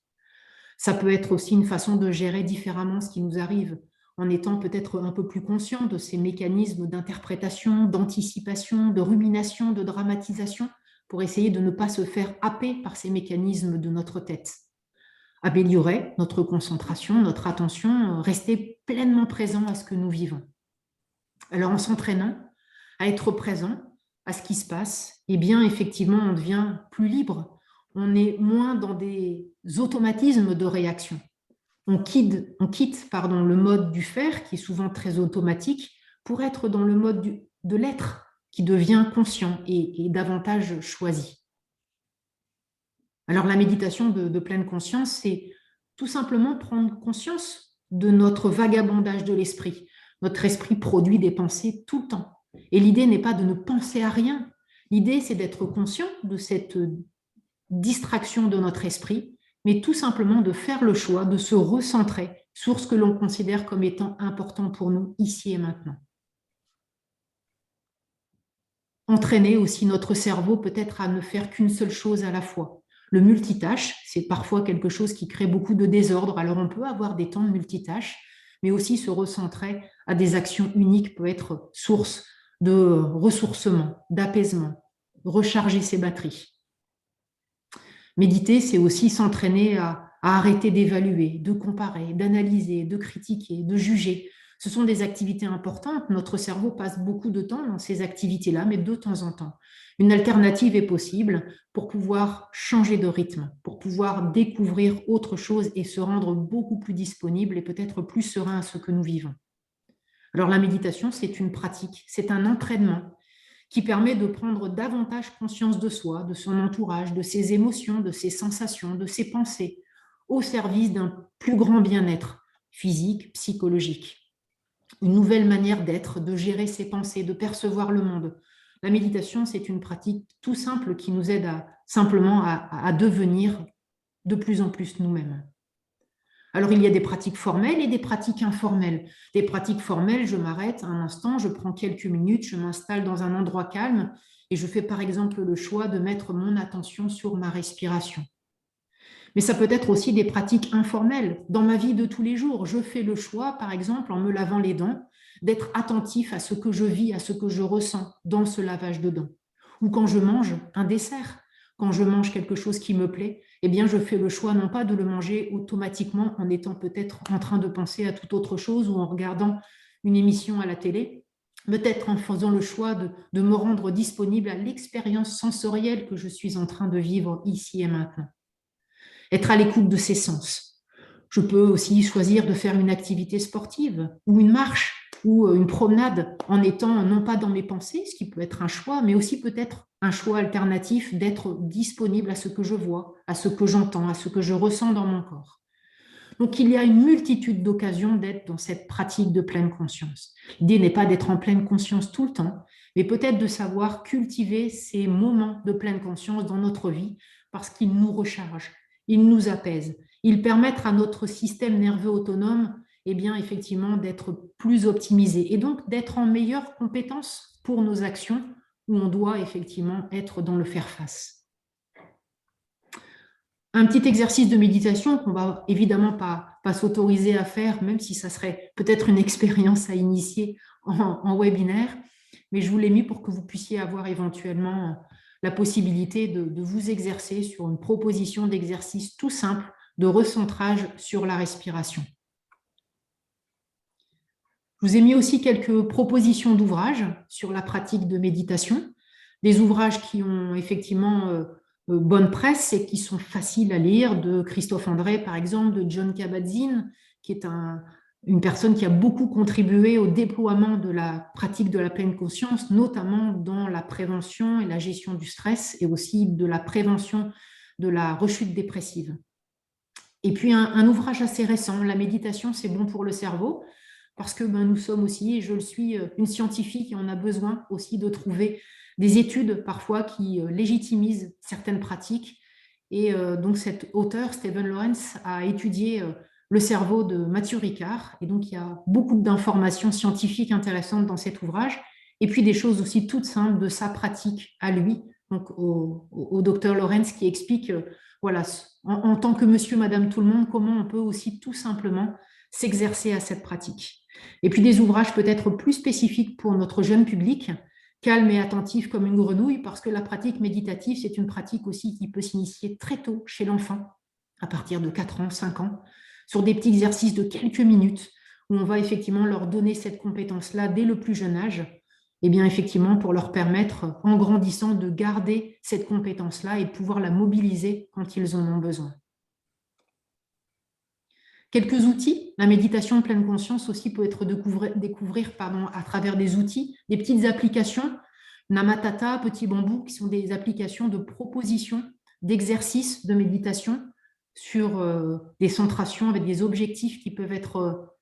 S2: Ça peut être aussi une façon de gérer différemment ce qui nous arrive, en étant peut-être un peu plus conscient de ces mécanismes d'interprétation, d'anticipation, de rumination, de dramatisation, pour essayer de ne pas se faire happer par ces mécanismes de notre tête. Améliorer notre concentration, notre attention, rester pleinement présent à ce que nous vivons. Alors en s'entraînant à être présent à ce qui se passe, eh bien effectivement on devient plus libre, on est moins dans des automatismes de réaction. On quitte le mode du faire, qui est souvent très automatique, pour être dans le mode de l'être, qui devient conscient et davantage choisi. Alors la méditation de pleine conscience, c'est tout simplement prendre conscience de notre vagabondage de l'esprit. Notre esprit produit des pensées tout le temps. Et l'idée n'est pas de ne penser à rien. L'idée, c'est d'être conscient de cette distraction de notre esprit, mais tout simplement de faire le choix de se recentrer sur ce que l'on considère comme étant important pour nous ici et maintenant. Entraîner aussi notre cerveau peut-être à ne faire qu'une seule chose à la fois. Le multitâche, c'est parfois quelque chose qui crée beaucoup de désordre, alors on peut avoir des temps de multitâche, mais aussi se recentrer à des actions uniques peut être source de ressourcement, d'apaisement, recharger ses batteries. Méditer, c'est aussi s'entraîner à arrêter d'évaluer, de comparer, d'analyser, de critiquer, de juger. Ce sont des activités importantes. Notre cerveau passe beaucoup de temps dans ces activités-là, mais de temps en temps. Une alternative est possible pour pouvoir changer de rythme, pour pouvoir découvrir autre chose et se rendre beaucoup plus disponible et peut-être plus serein à ce que nous vivons. Alors la méditation, c'est une pratique, c'est un entraînement qui permet de prendre davantage conscience de soi, de son entourage, de ses émotions, de ses sensations, de ses pensées, au service d'un plus grand bien-être physique, psychologique. Une nouvelle manière d'être, de gérer ses pensées, de percevoir le monde. La méditation, c'est une pratique tout simple qui nous aide à devenir de plus en plus nous-mêmes. Alors, il y a des pratiques formelles et des pratiques informelles. Des pratiques formelles, je m'arrête un instant, je prends quelques minutes, je m'installe dans un endroit calme et je fais par exemple le choix de mettre mon attention sur ma respiration. Mais ça peut être aussi des pratiques informelles. Dans ma vie de tous les jours, je fais le choix, par exemple, en me lavant les dents, d'être attentif à ce que je vis, à ce que je ressens dans ce lavage de dents. Ou quand je mange un dessert, quand je mange quelque chose qui me plaît, eh bien, je fais le choix non pas de le manger automatiquement en étant peut-être en train de penser à toute autre chose ou en regardant une émission à la télé, peut-être en faisant le choix de me rendre disponible à l'expérience sensorielle que je suis en train de vivre ici et maintenant. Être à l'écoute de ses sens. Je peux aussi choisir de faire une activité sportive ou une marche ou une promenade en étant non pas dans mes pensées, ce qui peut être un choix, mais aussi peut-être un choix alternatif d'être disponible à ce que je vois, à ce que j'entends, à ce que je ressens dans mon corps. Donc, il y a une multitude d'occasions d'être dans cette pratique de pleine conscience. L'idée n'est pas d'être en pleine conscience tout le temps, mais peut-être de savoir cultiver ces moments de pleine conscience dans notre vie parce qu'ils nous rechargent, ils nous apaisent, ils permettent à notre système nerveux autonome eh bien, effectivement, d'être plus optimisé et donc d'être en meilleure compétence pour nos actions où on doit effectivement être dans le faire-face. Un petit exercice de méditation qu'on ne va évidemment pas s'autoriser à faire, même si ça serait peut-être une expérience à initier en webinaire, mais je vous l'ai mis pour que vous puissiez avoir éventuellement la possibilité de vous exercer sur une proposition d'exercice tout simple de recentrage sur la respiration. Je vous ai mis aussi quelques propositions d'ouvrages sur la pratique de méditation, des ouvrages qui ont effectivement bonne presse et qui sont faciles à lire, de Christophe André par exemple, de Jon Kabat-Zinn, qui est une personne qui a beaucoup contribué au déploiement de la pratique de la pleine conscience, notamment dans la prévention et la gestion du stress et aussi de la prévention de la rechute dépressive. Et puis un ouvrage assez récent, La méditation, c'est bon pour le cerveau, parce que nous sommes aussi, et je le suis, une scientifique et on a besoin aussi de trouver des études parfois qui légitimisent certaines pratiques. Et donc cet auteur, Stephen Lawrence, a étudié le cerveau de Mathieu Ricard. Et donc il y a beaucoup d'informations scientifiques intéressantes dans cet ouvrage. Et puis des choses aussi toutes simples de sa pratique à lui, donc au docteur Lawrence, qui explique, voilà, en tant que monsieur, madame, tout le monde, comment on peut aussi tout simplement s'exercer à cette pratique. Et puis des ouvrages peut-être plus spécifiques pour notre jeune public, calme et attentif comme une grenouille, parce que la pratique méditative, c'est une pratique aussi qui peut s'initier très tôt chez l'enfant, à partir de 4 ans, 5 ans, sur des petits exercices de quelques minutes, où on va effectivement leur donner cette compétence-là dès le plus jeune âge, et bien effectivement pour leur permettre, en grandissant, de garder cette compétence-là et de pouvoir la mobiliser quand ils en ont besoin. Quelques outils. La méditation de pleine conscience aussi peut être découvrir à travers des outils, des petites applications, Namatata, Petit Bambou, qui sont des applications de propositions d'exercices de méditation sur des centrations avec des objectifs qui peuvent être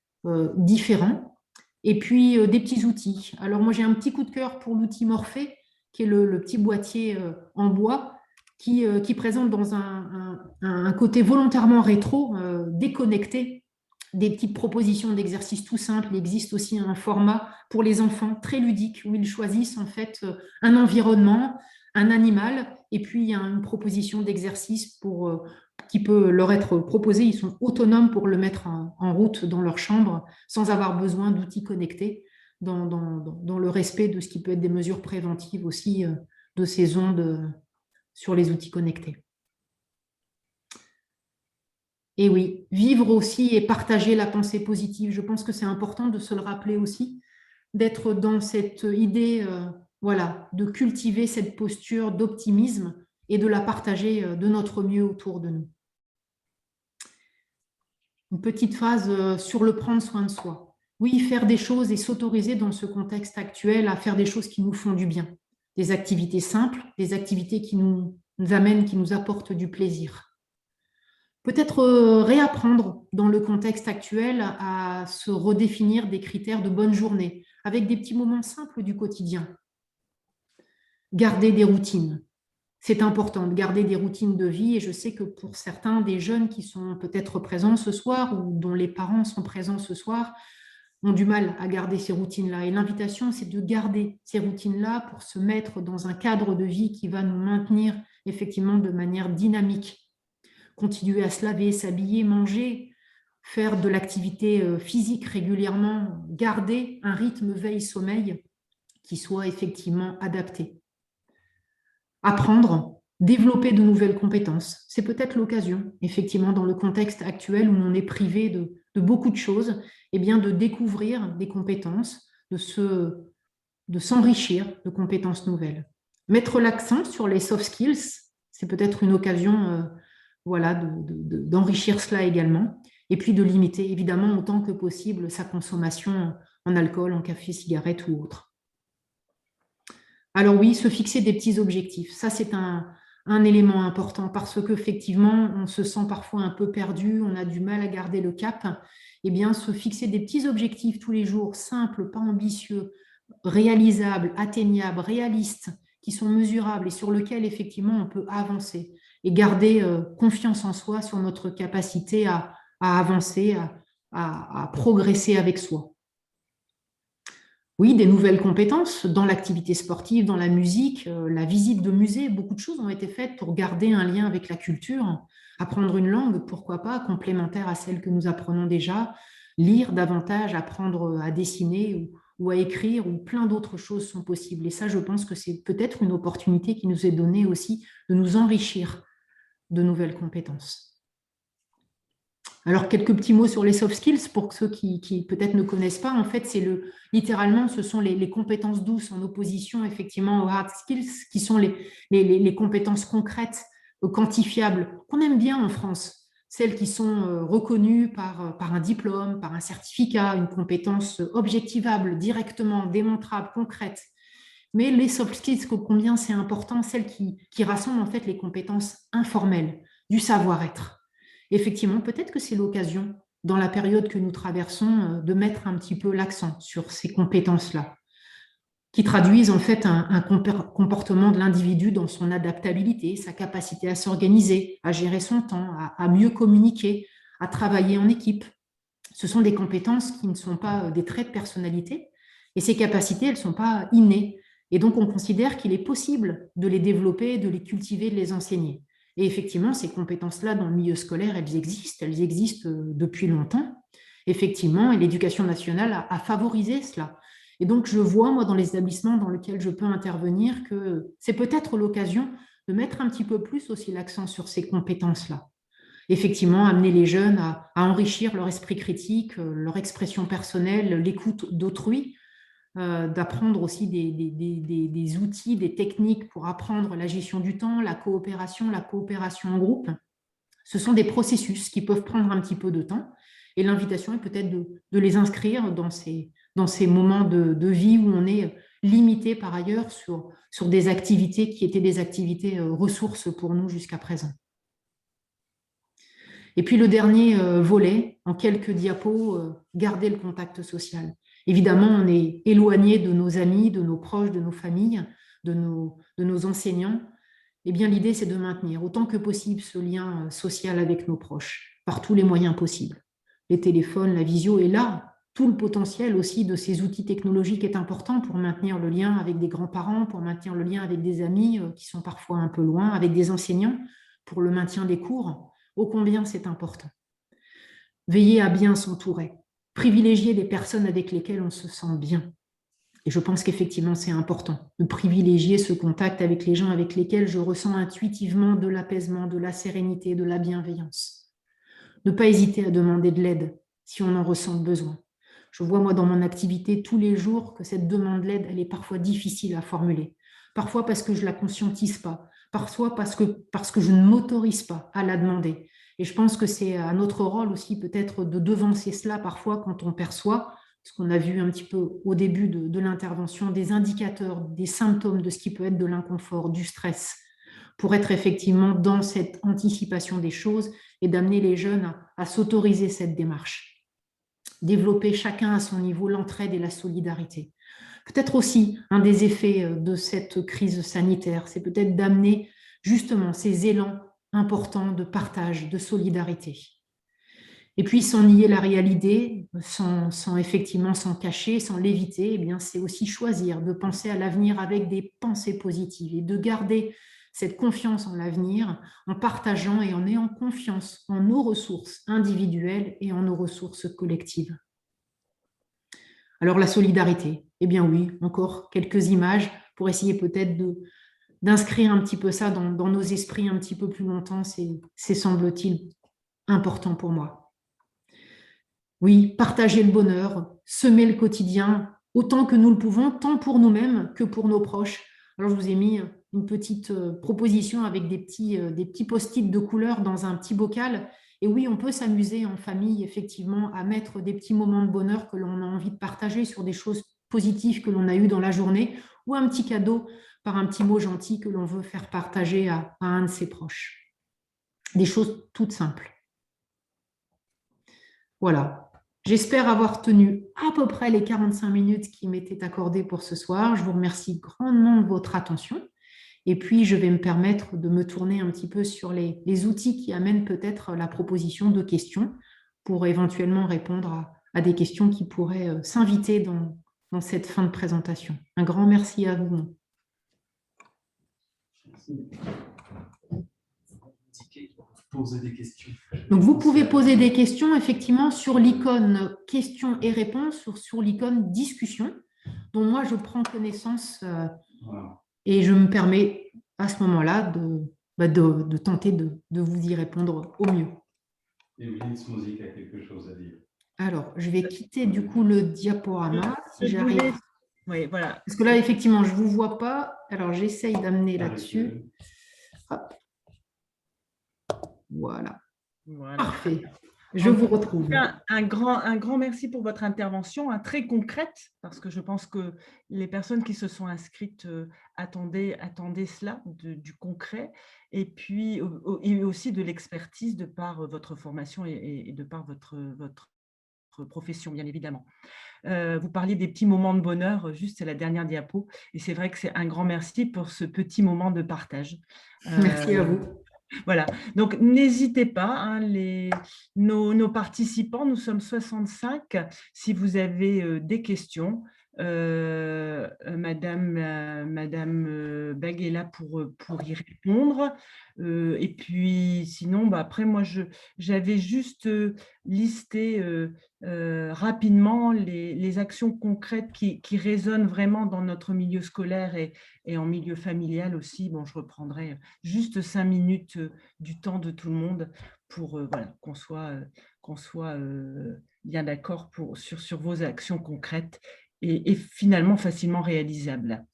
S2: différents. Et puis des petits outils. Alors moi j'ai un petit coup de cœur pour l'outil Morphée, qui est le petit boîtier en bois, qui présente dans un côté volontairement rétro, déconnecté, des petites propositions d'exercices tout simples. Il existe aussi un format pour les enfants très ludique, où ils choisissent en fait un environnement, un animal, et puis il y a une proposition d'exercice qui peut leur être proposée. Ils sont autonomes pour le mettre en route dans leur chambre, sans avoir besoin d'outils connectés, dans le respect de ce qui peut être des mesures préventives aussi de ces ondes sur les outils connectés. Et oui, vivre aussi et partager la pensée positive. Je pense que c'est important de se le rappeler aussi, d'être dans cette idée, voilà, de cultiver cette posture d'optimisme et de la partager de notre mieux autour de nous. Une petite phrase sur le prendre soin de soi. Oui, faire des choses et s'autoriser dans ce contexte actuel à faire des choses qui nous font du bien. Des activités simples, des activités qui nous amènent, qui nous apportent du plaisir. Peut-être réapprendre dans le contexte actuel à se redéfinir des critères de bonne journée, avec des petits moments simples du quotidien. Garder des routines. C'est important de garder des routines de vie, et je sais que pour certains des jeunes qui sont peut-être présents ce soir ou dont les parents sont présents ce soir, ont du mal à garder ces routines-là. Et l'invitation, c'est de garder ces routines-là pour se mettre dans un cadre de vie qui va nous maintenir effectivement de manière dynamique. Continuer à se laver, s'habiller, manger, faire de l'activité physique régulièrement, garder un rythme veille-sommeil qui soit effectivement adapté. Apprendre, développer de nouvelles compétences. C'est peut-être l'occasion, effectivement, dans le contexte actuel où on est privé de beaucoup de choses, eh bien, de découvrir des compétences, de s'enrichir de compétences nouvelles. Mettre l'accent sur les soft skills, c'est peut-être une occasion voilà, d'enrichir cela également, et puis de limiter évidemment autant que possible sa consommation en alcool, en café, cigarette ou autre. Alors oui, se fixer des petits objectifs, ça c'est un élément important, parce qu'effectivement, on se sent parfois un peu perdu, on a du mal à garder le cap. Eh bien, se fixer des petits objectifs tous les jours, simples, pas ambitieux, réalisables, atteignables, réalistes, qui sont mesurables et sur lesquels effectivement on peut avancer et garder confiance en soi sur notre capacité à avancer, à progresser avec soi. Oui, des nouvelles compétences dans l'activité sportive, dans la musique, la visite de musées, beaucoup de choses ont été faites pour garder un lien avec la culture, apprendre une langue, pourquoi pas, complémentaire à celle que nous apprenons déjà, lire davantage, apprendre à dessiner ou à écrire, ou plein d'autres choses sont possibles. Et ça, je pense que c'est peut-être une opportunité qui nous est donnée aussi de nous enrichir de nouvelles compétences. Alors, quelques petits mots sur les soft skills pour ceux qui peut-être ne connaissent pas. En fait, littéralement, ce sont les compétences douces en opposition effectivement aux hard skills, qui sont les compétences concrètes, quantifiables, qu'on aime bien en France. celles qui sont reconnues par un diplôme, par un certificat, une compétence objectivable, directement, démontrable, concrète. Mais les soft skills, combien c'est important, celles qui rassemblent en fait les compétences informelles, du savoir-être. Effectivement, peut-être que c'est l'occasion, dans la période que nous traversons, de mettre un petit peu l'accent sur ces compétences-là, qui traduisent en fait un comportement de l'individu dans son adaptabilité, sa capacité à s'organiser, à gérer son temps, à mieux communiquer, à travailler en équipe. Ce sont des compétences qui ne sont pas des traits de personnalité, et ces capacités, elles ne sont pas innées. Et donc, on considère qu'il est possible de les développer, de les cultiver, de les enseigner. Et effectivement, ces compétences-là, dans le milieu scolaire, elles existent depuis longtemps, effectivement, et l'éducation nationale a favorisé cela. Et donc, je vois, moi, dans les établissements dans lesquels je peux intervenir, que c'est peut-être l'occasion de mettre un petit peu plus aussi l'accent sur ces compétences-là. Effectivement, amener les jeunes à enrichir leur esprit critique, leur expression personnelle, l'écoute d'autrui, d'apprendre aussi des outils, des techniques pour apprendre la gestion du temps, la coopération en groupe. Ce sont des processus qui peuvent prendre un petit peu de temps, et l'invitation est peut-être de les inscrire dans ces moments de vie où on est limité par ailleurs sur des activités qui étaient des activités ressources pour nous jusqu'à présent. Et puis le dernier volet, en quelques diapos, garder le contact social. Évidemment, on est éloigné de nos amis, de nos proches, de nos familles, de nos enseignants. Eh bien, l'idée, c'est de maintenir autant que possible ce lien social avec nos proches, par tous les moyens possibles. Les téléphones, la visio, et là, tout le potentiel aussi de ces outils technologiques est important pour maintenir le lien avec des grands-parents, pour maintenir le lien avec des amis qui sont parfois un peu loin, avec des enseignants, pour le maintien des cours. Ô combien c'est important. Veiller à bien s'entourer, privilégier des personnes avec lesquelles on se sent bien. Et je pense qu'effectivement, c'est important de privilégier ce contact avec les gens avec lesquels je ressens intuitivement de l'apaisement, de la sérénité, de la bienveillance. Ne pas hésiter à demander de l'aide si on en ressent le besoin. Je vois, moi, dans mon activité tous les jours que cette demande d'aide, elle est parfois difficile à formuler. Parfois parce que je ne la conscientise pas. Parfois parce que je ne m'autorise pas à la demander. Et je pense que c'est à notre rôle aussi peut-être de devancer cela parfois quand on perçoit, ce qu'on a vu un petit peu au début de l'intervention, des indicateurs, des symptômes de ce qui peut être de l'inconfort, du stress, pour être effectivement dans cette anticipation des choses et d'amener les jeunes à s'autoriser cette démarche. Développer chacun à son niveau l'entraide et la solidarité. Peut-être aussi un des effets de cette crise sanitaire, c'est peut-être d'amener justement ces élans importants de partage, de solidarité. Et puis, sans nier la réalité, sans effectivement s'en cacher, sans l'éviter, eh bien, c'est aussi choisir de penser à l'avenir avec des pensées positives et de garder cette confiance en l'avenir en partageant et en ayant confiance en nos ressources individuelles et en nos ressources collectives. Alors, la solidarité, eh bien oui, encore quelques images pour essayer peut-être d'inscrire un petit peu ça dans nos esprits un petit peu plus longtemps, c'est semble-t-il important pour moi. Oui, partager le bonheur, semer le quotidien, autant que nous le pouvons, tant pour nous-mêmes que pour nos proches. Alors, je vous ai mis une petite proposition avec des petits post-it de couleur dans un petit bocal. Et oui, on peut s'amuser en famille, effectivement, à mettre des petits moments de bonheur que l'on a envie de partager sur des choses positives que l'on a eues dans la journée, ou un petit cadeau par un petit mot gentil que l'on veut faire partager à un de ses proches. Des choses toutes simples. Voilà. J'espère avoir tenu à peu près les 45 minutes qui m'étaient accordées pour ce soir. Je vous remercie grandement de votre attention. Et puis, je vais me permettre de me tourner un petit peu sur les outils qui amènent peut-être la proposition de questions pour éventuellement répondre à des questions qui pourraient s'inviter dans cette fin de présentation. Un grand merci à vous. Merci.
S1: Poser des questions.
S2: Donc, vous pouvez poser des questions effectivement sur l'icône questions et réponses, sur l'icône discussion, dont moi je prends connaissance voilà. Et je me permets à ce moment-là de tenter de vous y répondre au mieux.
S1: Et Vince Musique a quelque chose à dire.
S2: Alors, je vais quitter du coup le diaporama si j'arrive.
S3: Oui, voilà.
S2: Parce que là, effectivement, je ne vous vois pas. Alors, j'essaye d'amener là-dessus. Hop. Voilà.
S3: Voilà.
S2: Parfait. Je vous retrouve.
S3: Un grand merci pour votre intervention, très concrète, parce que je pense que les personnes qui se sont inscrites attendaient cela, du concret, et puis et aussi de l'expertise de par votre formation et de par votre profession, bien évidemment. Vous parliez des petits moments de bonheur, juste c'est la dernière diapo, et c'est vrai que c'est un grand merci pour ce petit moment de partage.
S2: Merci à vous.
S3: Voilà, donc n'hésitez pas, hein, nos participants, nous sommes 65. Si vous avez des questions, Madame Beg est là pour y répondre. Et puis sinon, après, moi, j'avais juste listé rapidement les actions concrètes qui résonnent vraiment dans notre milieu scolaire et en milieu familial aussi. Bon, je reprendrai juste 5 minutes du temps de tout le monde pour voilà, qu'on soit bien d'accord sur vos actions concrètes et finalement facilement réalisables.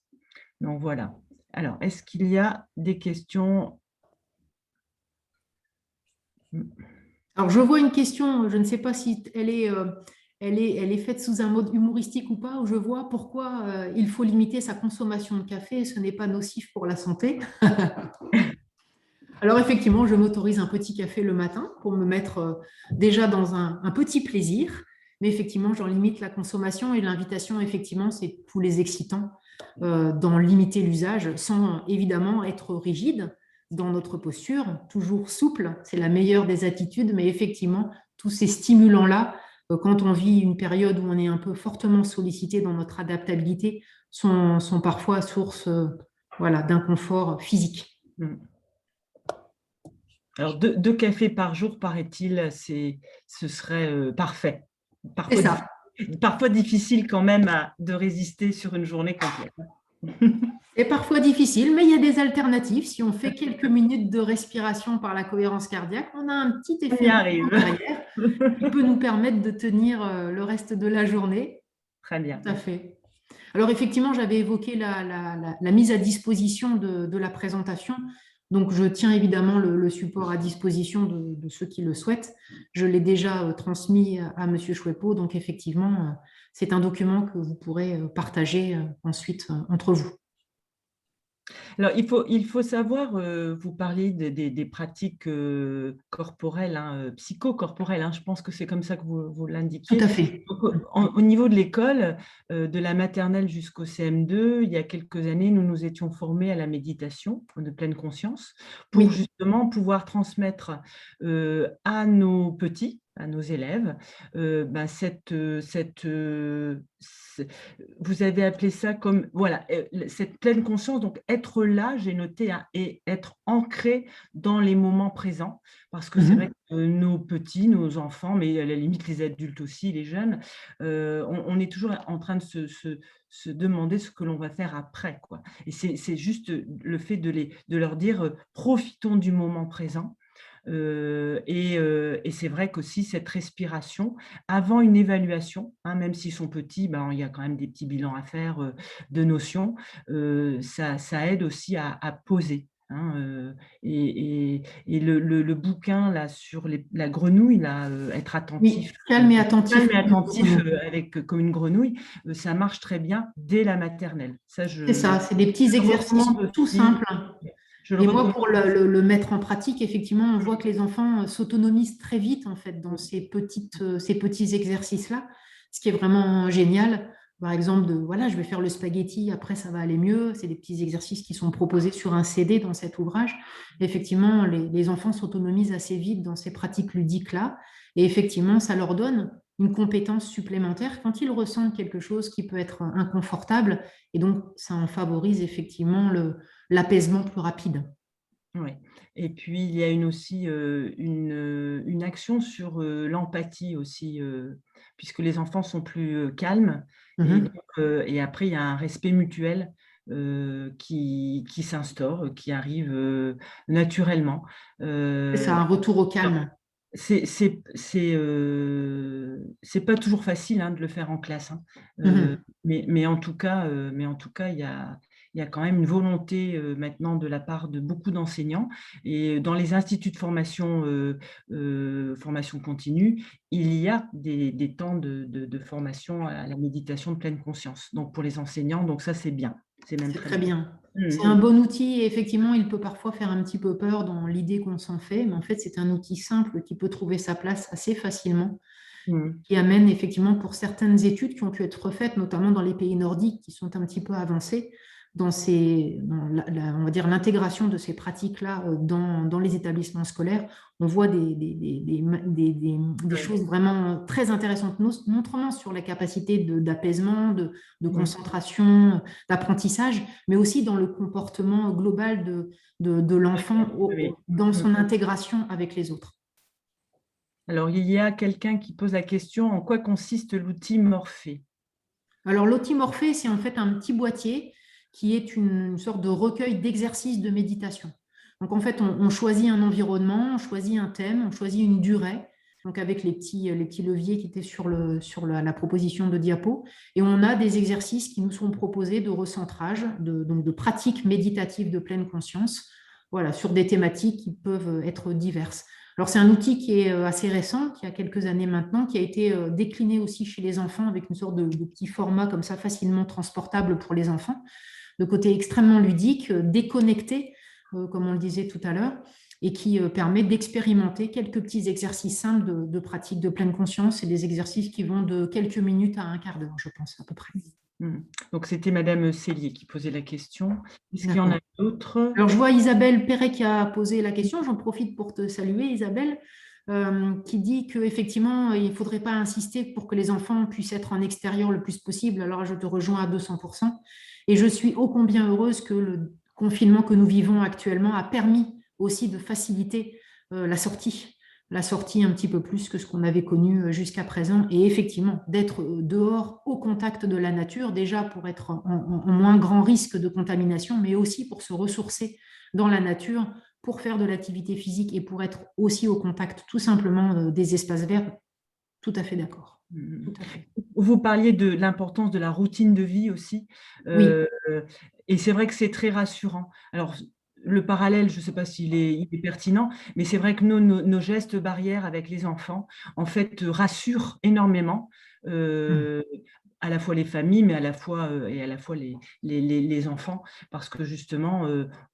S3: Donc voilà. Alors, est-ce qu'il y a des questions?
S2: Alors, je vois une question, je ne sais pas si elle est faite sous un mode humoristique ou pas, où je vois pourquoi il faut limiter sa consommation de café, ce n'est pas nocif pour la santé. Alors, effectivement, je m'autorise un petit café le matin pour me mettre déjà dans un petit plaisir, mais effectivement, j'en limite la consommation et l'invitation, effectivement, c'est tous les excitants d'en limiter l'usage sans évidemment être rigide dans notre posture, toujours souple, c'est la meilleure des attitudes, mais effectivement, tous ces stimulants-là, quand on vit une période où on est un peu fortement sollicité dans notre adaptabilité, sont parfois source voilà, d'inconfort physique.
S3: Alors, 2 cafés par jour, paraît-il, ce serait parfait. Parfois difficile quand même de résister sur une journée complète.
S2: C'est parfois difficile, mais il y a des alternatives. Si on fait quelques minutes de respiration par la cohérence cardiaque, on a un petit effet derrière qui peut nous permettre de tenir le reste de la journée.
S3: Très bien.
S2: Tout à fait. Alors effectivement, j'avais évoqué la mise à disposition de la présentation. Donc je tiens évidemment le support à disposition de ceux qui le souhaitent. Je l'ai déjà transmis à M. Chouepo. Donc effectivement, c'est un document que vous pourrez partager ensuite entre vous.
S3: Alors, il faut savoir, vous parliez des pratiques corporelles, hein, psychocorporelles, hein, je pense que c'est comme ça que vous l'indiquez.
S2: Tout à fait.
S3: Donc, au niveau de l'école, de la maternelle jusqu'au CM2, il y a quelques années, nous nous étions formés à la méditation de pleine conscience pour justement pouvoir transmettre à nos petits, à nos élèves, vous avez appelé ça comme, voilà, cette pleine conscience, donc être là, j'ai noté, hein, et être ancré dans les moments présents, parce que c'est vrai que nos petits, nos enfants, mais à la limite les adultes aussi, les jeunes, on est toujours en train de se demander ce que l'on va faire après, quoi. Et c'est juste le fait de leur dire profitons du moment présent. Et c'est vrai qu'aussi cette respiration, avant une évaluation, hein, même s'ils sont petits, ben, il y a quand même des petits bilans à faire de notions, ça aide aussi à poser. Hein, et le bouquin là, sur la grenouille, là, être attentif,
S2: calme et attentif,
S3: comme une grenouille, ça marche très bien dès la maternelle.
S2: C'est ça, c'est des petits exercices tout simples. Et moi, pour le mettre en pratique, effectivement, on voit que les enfants s'autonomisent très vite en fait dans ces petits exercices-là, ce qui est vraiment génial. Par exemple, voilà, je vais faire le spaghetti, après ça va aller mieux. C'est des petits exercices qui sont proposés sur un CD dans cet ouvrage. Effectivement, les enfants s'autonomisent assez vite dans ces pratiques ludiques-là. Et effectivement, ça leur donne une compétence supplémentaire quand ils ressentent quelque chose qui peut être inconfortable. Et donc, ça en favorise effectivement l'apaisement plus rapide.
S3: Oui. Et puis, il y a aussi une action sur l'empathie aussi, puisque les enfants sont plus calmes. Et après, il y a un respect mutuel qui s'instaure, qui arrive naturellement.
S2: C'est ça, un retour au calme.
S3: C'est pas toujours facile, hein, de le faire en classe, hein. Mais en tout cas, il il y a quand même une volonté maintenant de la part de beaucoup d'enseignants. Et dans les instituts de formation continue, il y a des temps de formation à la méditation de pleine conscience. Donc, pour les enseignants, donc ça, c'est bien. C'est même
S2: C'est
S3: très
S2: très
S3: bien.
S2: bien. C'est un bon outil et effectivement, il peut parfois faire un petit peu peur dans l'idée qu'on s'en fait, mais en fait, c'est un outil simple qui peut trouver sa place assez facilement, qui amène effectivement pour certaines études qui ont pu être refaites, notamment dans les pays nordiques qui sont un petit peu avancés, dans on va dire l'intégration de ces pratiques-là dans les établissements scolaires. On voit des choses vraiment très intéressantes, notamment sur la capacité d'apaisement, de concentration, d'apprentissage, mais aussi dans le comportement global de l'enfant dans son intégration avec les autres.
S3: Alors, il y a quelqu'un qui pose la question, en quoi consiste l'outil Morphée?
S2: Alors, l'outil Morphée, c'est en fait un petit boîtier qui est une sorte de recueil d'exercices de méditation. Donc, en fait, on choisit un environnement, on choisit un thème, on choisit une durée, donc avec les petits leviers qui étaient sur la proposition de diapo. Et on a des exercices qui nous sont proposés de recentrage, donc de pratiques méditatives de pleine conscience, voilà, sur des thématiques qui peuvent être diverses. Alors, c'est un outil qui est assez récent, qui a quelques années maintenant, qui a été décliné aussi chez les enfants avec une sorte de petit format comme ça, facilement transportable pour les enfants, de côté extrêmement ludique, déconnecté, comme on le disait tout à l'heure, et qui permet d'expérimenter quelques petits exercices simples de pratique de pleine conscience et des exercices qui vont de quelques minutes à un quart d'heure, je pense, à peu près.
S3: Donc, c'était Madame Cellier qui posait la question. Est-ce qu'il y en a d'autres?
S2: Alors, je vois Isabelle Perret qui a posé la question. J'en profite pour te saluer, Isabelle, qui dit qu'effectivement, il ne faudrait pas insister pour que les enfants puissent être en extérieur le plus possible. Alors, je te rejoins à 200%. Et je suis ô combien heureuse que le confinement que nous vivons actuellement a permis aussi de faciliter la sortie un petit peu plus que ce qu'on avait connu jusqu'à présent. Et effectivement, d'être dehors au contact de la nature, déjà pour être en moins grand risque de contamination, mais aussi pour se ressourcer dans la nature, pour faire de l'activité physique et pour être aussi au contact tout simplement des espaces verts. Tout à fait d'accord. Tout à fait.
S3: Vous parliez de l'importance de la routine de vie aussi.
S2: Oui.
S3: Et c'est vrai que c'est très rassurant. Alors, le parallèle, je ne sais pas s'il est pertinent, mais c'est vrai que nos gestes barrières avec les enfants, en fait, rassurent énormément, à la fois les familles, mais à la fois les enfants, parce que justement,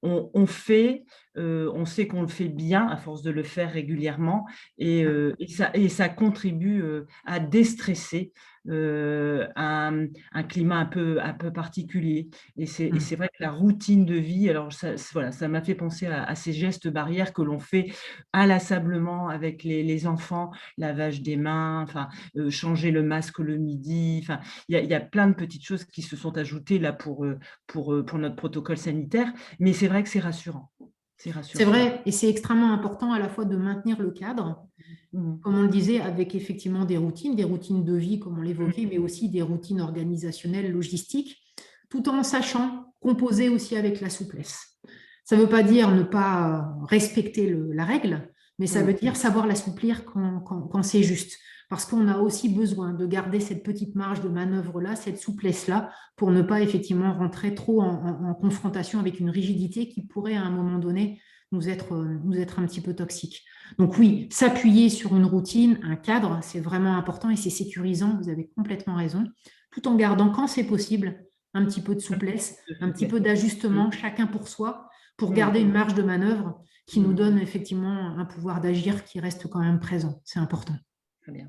S3: on sait qu'on le fait bien à force de le faire régulièrement, et ça contribue à déstresser un climat un peu particulier. Et c'est vrai que la routine de vie, alors ça m'a fait penser à ces gestes barrières que l'on fait inlassablement avec les enfants, lavage des mains, enfin, changer le masque le midi, enfin, il y a plein de petites choses qui se sont ajoutées là pour notre protocole sanitaire, mais c'est vrai que c'est rassurant.
S2: C'est vrai, et c'est extrêmement important à la fois de maintenir le cadre, comme on le disait, avec effectivement des routines de vie, comme on l'évoquait, mais aussi des routines organisationnelles, logistiques, tout en sachant composer aussi avec la souplesse. Ça ne veut pas dire ne pas respecter la règle, mais ça veut dire savoir l'assouplir quand c'est juste. Parce qu'on a aussi besoin de garder cette petite marge de manœuvre-là, cette souplesse-là, pour ne pas effectivement rentrer trop en confrontation avec une rigidité qui pourrait à un moment donné nous être un petit peu toxique. Donc oui, s'appuyer sur une routine, un cadre, c'est vraiment important et c'est sécurisant, vous avez complètement raison, tout en gardant, quand c'est possible, un petit peu de souplesse, un petit peu d'ajustement, chacun pour soi, pour garder une marge de manœuvre qui nous donne effectivement un pouvoir d'agir qui reste quand même présent. C'est important.
S3: Très bien.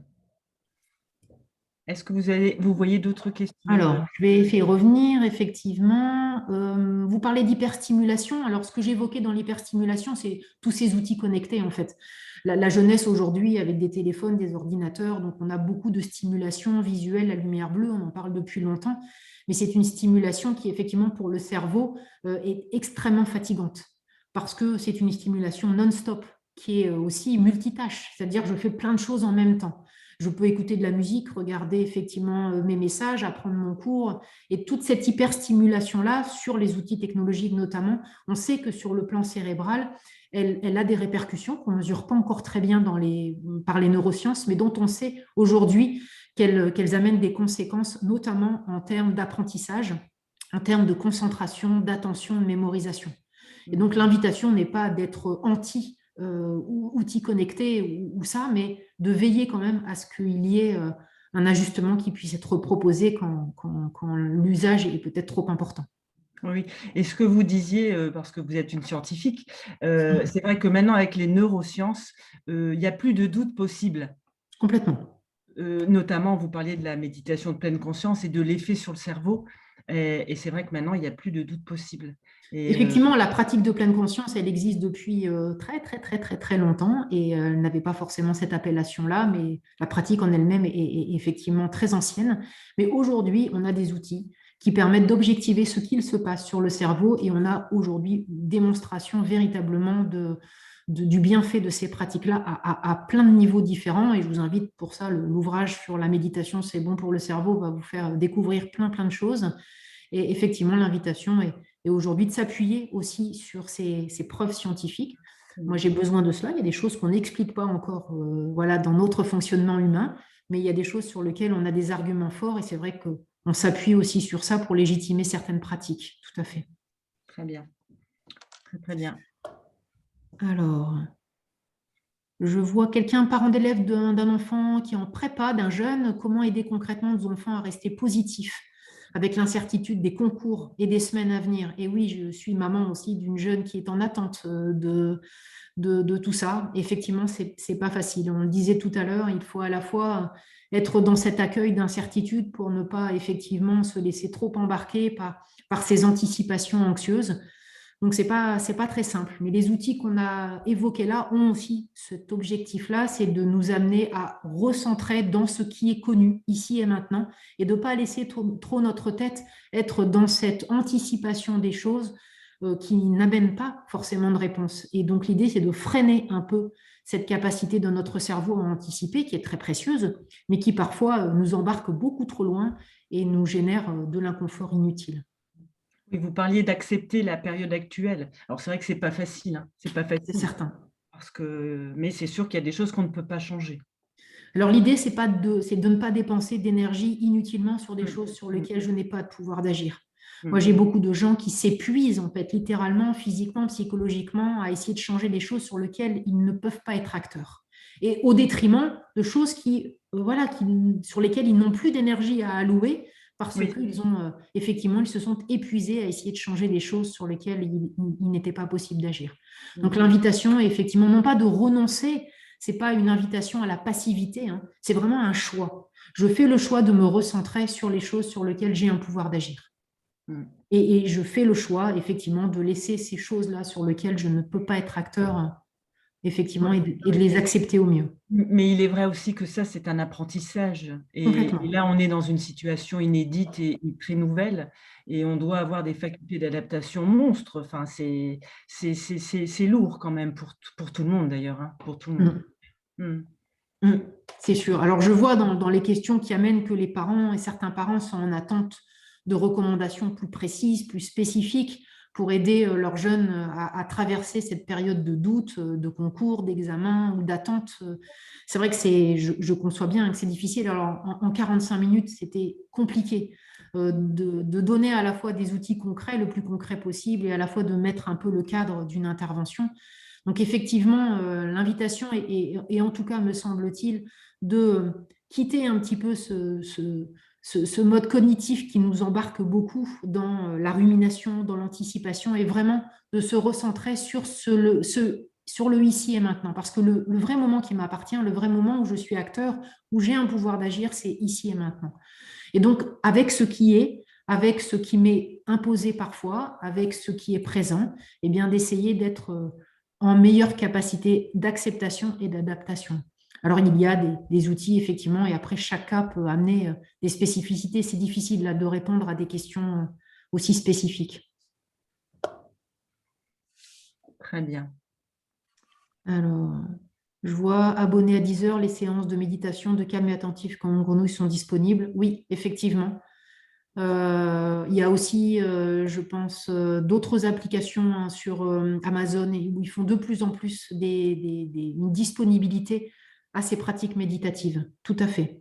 S3: Est-ce que vous voyez d'autres questions?
S2: Alors, je vais essayer de revenir, effectivement. Vous parlez d'hyperstimulation. Alors, ce que j'évoquais dans l'hyperstimulation, c'est tous ces outils connectés, en fait. La jeunesse aujourd'hui, avec des téléphones, des ordinateurs, donc on a beaucoup de stimulation visuelle, la lumière bleue, on en parle depuis longtemps, mais c'est une stimulation qui, effectivement, pour le cerveau, est extrêmement fatigante, parce que c'est une stimulation non-stop, qui est aussi multitâche, c'est-à-dire que je fais plein de choses en même temps. Je peux écouter de la musique, regarder effectivement mes messages, apprendre mon cours. Et toute cette hyperstimulation-là, sur les outils technologiques notamment, on sait que sur le plan cérébral, elle a des répercussions qu'on ne mesure pas encore très bien par les neurosciences, mais dont on sait aujourd'hui qu'elles amènent des conséquences, notamment en termes d'apprentissage, en termes de concentration, d'attention, de mémorisation. Et donc, l'invitation n'est pas d'être anti-outil connecté ou ça, mais de veiller quand même à ce qu'il y ait un ajustement qui puisse être proposé quand l'usage est peut-être trop important.
S3: Oui, et ce que vous disiez, parce que vous êtes une scientifique, c'est vrai que maintenant, avec les neurosciences, il n'y a plus de doute possible.
S2: Complètement.
S3: Notamment, vous parliez de la méditation de pleine conscience et de l'effet sur le cerveau. Et c'est vrai que maintenant, il n'y a plus de doute possible.
S2: Effectivement, la pratique de pleine conscience, elle existe depuis très, très, très, très, très longtemps et elle n'avait pas forcément cette appellation-là, mais la pratique en elle-même est effectivement très ancienne. Mais aujourd'hui, on a des outils qui permettent d'objectiver ce qu'il se passe sur le cerveau et on a aujourd'hui une démonstration véritablement du bienfait de ces pratiques-là à plein de niveaux différents. Et je vous invite pour ça, l'ouvrage sur la méditation, c'est bon pour le cerveau, va vous faire découvrir plein, plein de choses. Et effectivement, l'invitation est aujourd'hui de s'appuyer aussi sur ces preuves scientifiques. Moi, j'ai besoin de cela. Il y a des choses qu'on n'explique pas encore voilà, dans notre fonctionnement humain, mais il y a des choses sur lesquelles on a des arguments forts et c'est vrai qu'on s'appuie aussi sur ça pour légitimer certaines pratiques. Tout à fait.
S3: Très bien. Très, très bien.
S2: Alors, je vois quelqu'un, parent d'élève d'un enfant qui est en prépa, d'un jeune. Comment aider concrètement nos enfants à rester positifs avec l'incertitude des concours et des semaines à venir? Et oui, je suis maman aussi d'une jeune qui est en attente de tout ça. Effectivement, c'est pas facile. On le disait tout à l'heure, il faut à la fois être dans cet accueil d'incertitude pour ne pas effectivement se laisser trop embarquer par ces anticipations anxieuses. Donc, ce n'est pas très simple. Mais les outils qu'on a évoqués là ont aussi cet objectif-là, c'est de nous amener à recentrer dans ce qui est connu ici et maintenant et de ne pas laisser trop notre tête être dans cette anticipation des choses qui n'amènent pas forcément de réponse. Et donc, l'idée, c'est de freiner un peu cette capacité de notre cerveau à anticiper, qui est très précieuse, mais qui parfois nous embarque beaucoup trop loin et nous génère de l'inconfort inutile.
S3: Et vous parliez d'accepter la période actuelle. Alors, c'est vrai que ce n'est pas facile. Hein. C'est pas facile.
S2: C'est certain.
S3: Mais c'est sûr qu'il y a des choses qu'on ne peut pas changer.
S2: Alors, l'idée, c'est de ne pas dépenser d'énergie inutilement sur des choses sur lesquelles je n'ai pas de pouvoir d'agir. Moi, j'ai beaucoup de gens qui s'épuisent, en fait, littéralement, physiquement, psychologiquement, à essayer de changer des choses sur lesquelles ils ne peuvent pas être acteurs. Et au détriment de choses sur lesquelles ils n'ont plus d'énergie à allouer parce qu'ils ont, effectivement, ils se sont épuisés à essayer de changer des choses sur lesquelles il n'était pas possible d'agir. Donc, l'invitation est effectivement non pas de renoncer, ce n'est pas une invitation à la passivité, hein, c'est vraiment un choix. Je fais le choix de me recentrer sur les choses sur lesquelles j'ai un pouvoir d'agir. Et je fais le choix, effectivement, de laisser ces choses-là sur lesquelles je ne peux pas être acteur, effectivement, et de les accepter au mieux.
S3: Mais il est vrai aussi que ça, c'est un apprentissage. Et là, on est dans une situation inédite et très nouvelle. Et on doit avoir des facultés d'adaptation monstres. Enfin, c'est lourd quand même pour tout le monde, d'ailleurs. Hein, pour tout le monde.
S2: C'est sûr. Alors, je vois dans les questions qui amènent que les parents et certains parents sont en attente de recommandations plus précises, plus spécifiques pour aider leurs jeunes à traverser cette période de doute, de concours, d'examen ou d'attente. C'est vrai que je conçois bien que c'est difficile. Alors, en 45 minutes, c'était compliqué de donner à la fois des outils concrets, le plus concret possible, et à la fois de mettre un peu le cadre d'une intervention. Donc, effectivement, l'invitation est en tout cas, me semble-t-il, de quitter un petit peu ce mode cognitif qui nous embarque beaucoup dans la rumination, dans l'anticipation, et vraiment de se recentrer sur le ici et maintenant. Parce que le vrai moment qui m'appartient, le vrai moment où je suis acteur, où j'ai un pouvoir d'agir, c'est ici et maintenant. Et donc, avec ce qui est, avec ce qui m'est imposé parfois, avec ce qui est présent, eh bien, d'essayer d'être en meilleure capacité d'acceptation et d'adaptation. Alors, il y a des outils, effectivement, et après, chaque cas peut amener des spécificités. C'est difficile là, de répondre à des questions aussi spécifiques.
S3: Très bien.
S2: Alors, je vois abonné à 10 heures, les séances de méditation de calme et attentif quand grenouilles sont disponibles. Oui, effectivement. Il y a aussi, je pense, d'autres applications hein, sur Amazon où ils font de plus en plus une disponibilité à ces pratiques méditatives. Tout à fait.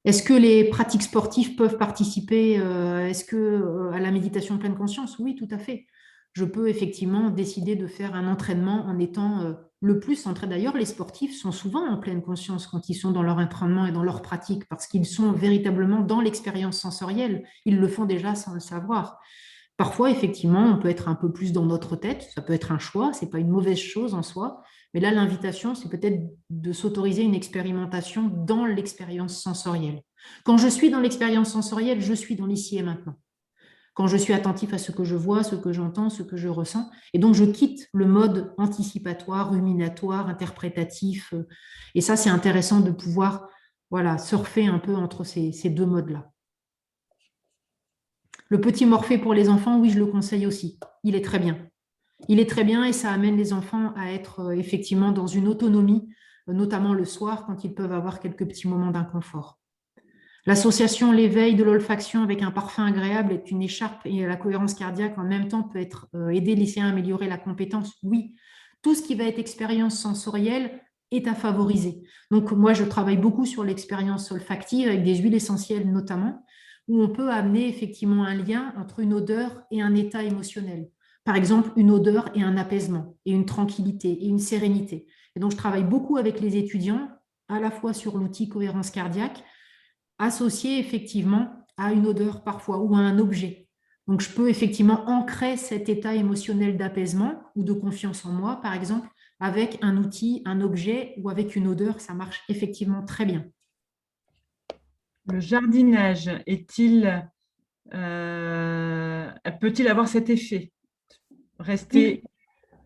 S2: Est-ce que les pratiques sportives peuvent participer à la méditation de pleine conscience? Oui, tout à fait. Je peux effectivement décider de faire un entraînement en étant le plus centré. D'ailleurs, les sportifs sont souvent en pleine conscience quand ils sont dans leur entraînement et dans leur pratique parce qu'ils sont véritablement dans l'expérience sensorielle. Ils le font déjà sans le savoir. Parfois, effectivement, on peut être un peu plus dans notre tête. Ça peut être un choix, ce n'est pas une mauvaise chose en soi. Mais là, l'invitation, c'est peut-être de s'autoriser une expérimentation dans l'expérience sensorielle. Quand je suis dans l'expérience sensorielle, je suis dans l'ici et maintenant. Quand je suis attentif à ce que je vois, ce que j'entends, ce que je ressens. Et donc, je quitte le mode anticipatoire, ruminatoire, interprétatif. Et ça, c'est intéressant de pouvoir surfer un peu entre ces deux modes-là. Le petit Morphée pour les enfants, oui, je le conseille aussi. Il est très bien. Il est très bien et ça amène les enfants à être effectivement dans une autonomie, notamment le soir quand ils peuvent avoir quelques petits moments d'inconfort. L'association l'éveil de l'olfaction avec un parfum agréable est une écharpe et la cohérence cardiaque en même temps peut aider les lycéens à améliorer la compétence. Oui, tout ce qui va être expérience sensorielle est à favoriser. Donc moi, je travaille beaucoup sur l'expérience olfactive avec des huiles essentielles notamment, où on peut amener effectivement un lien entre une odeur et un état émotionnel. Par exemple, une odeur et un apaisement, et une tranquillité, et une sérénité. Et donc, je travaille beaucoup avec les étudiants, à la fois sur l'outil cohérence cardiaque, associé effectivement à une odeur parfois ou à un objet. Donc, je peux effectivement ancrer cet état émotionnel d'apaisement ou de confiance en moi, par exemple, avec un outil, un objet ou avec une odeur. Ça marche effectivement très bien.
S3: Le jardinage peut-il avoir cet effet? Rester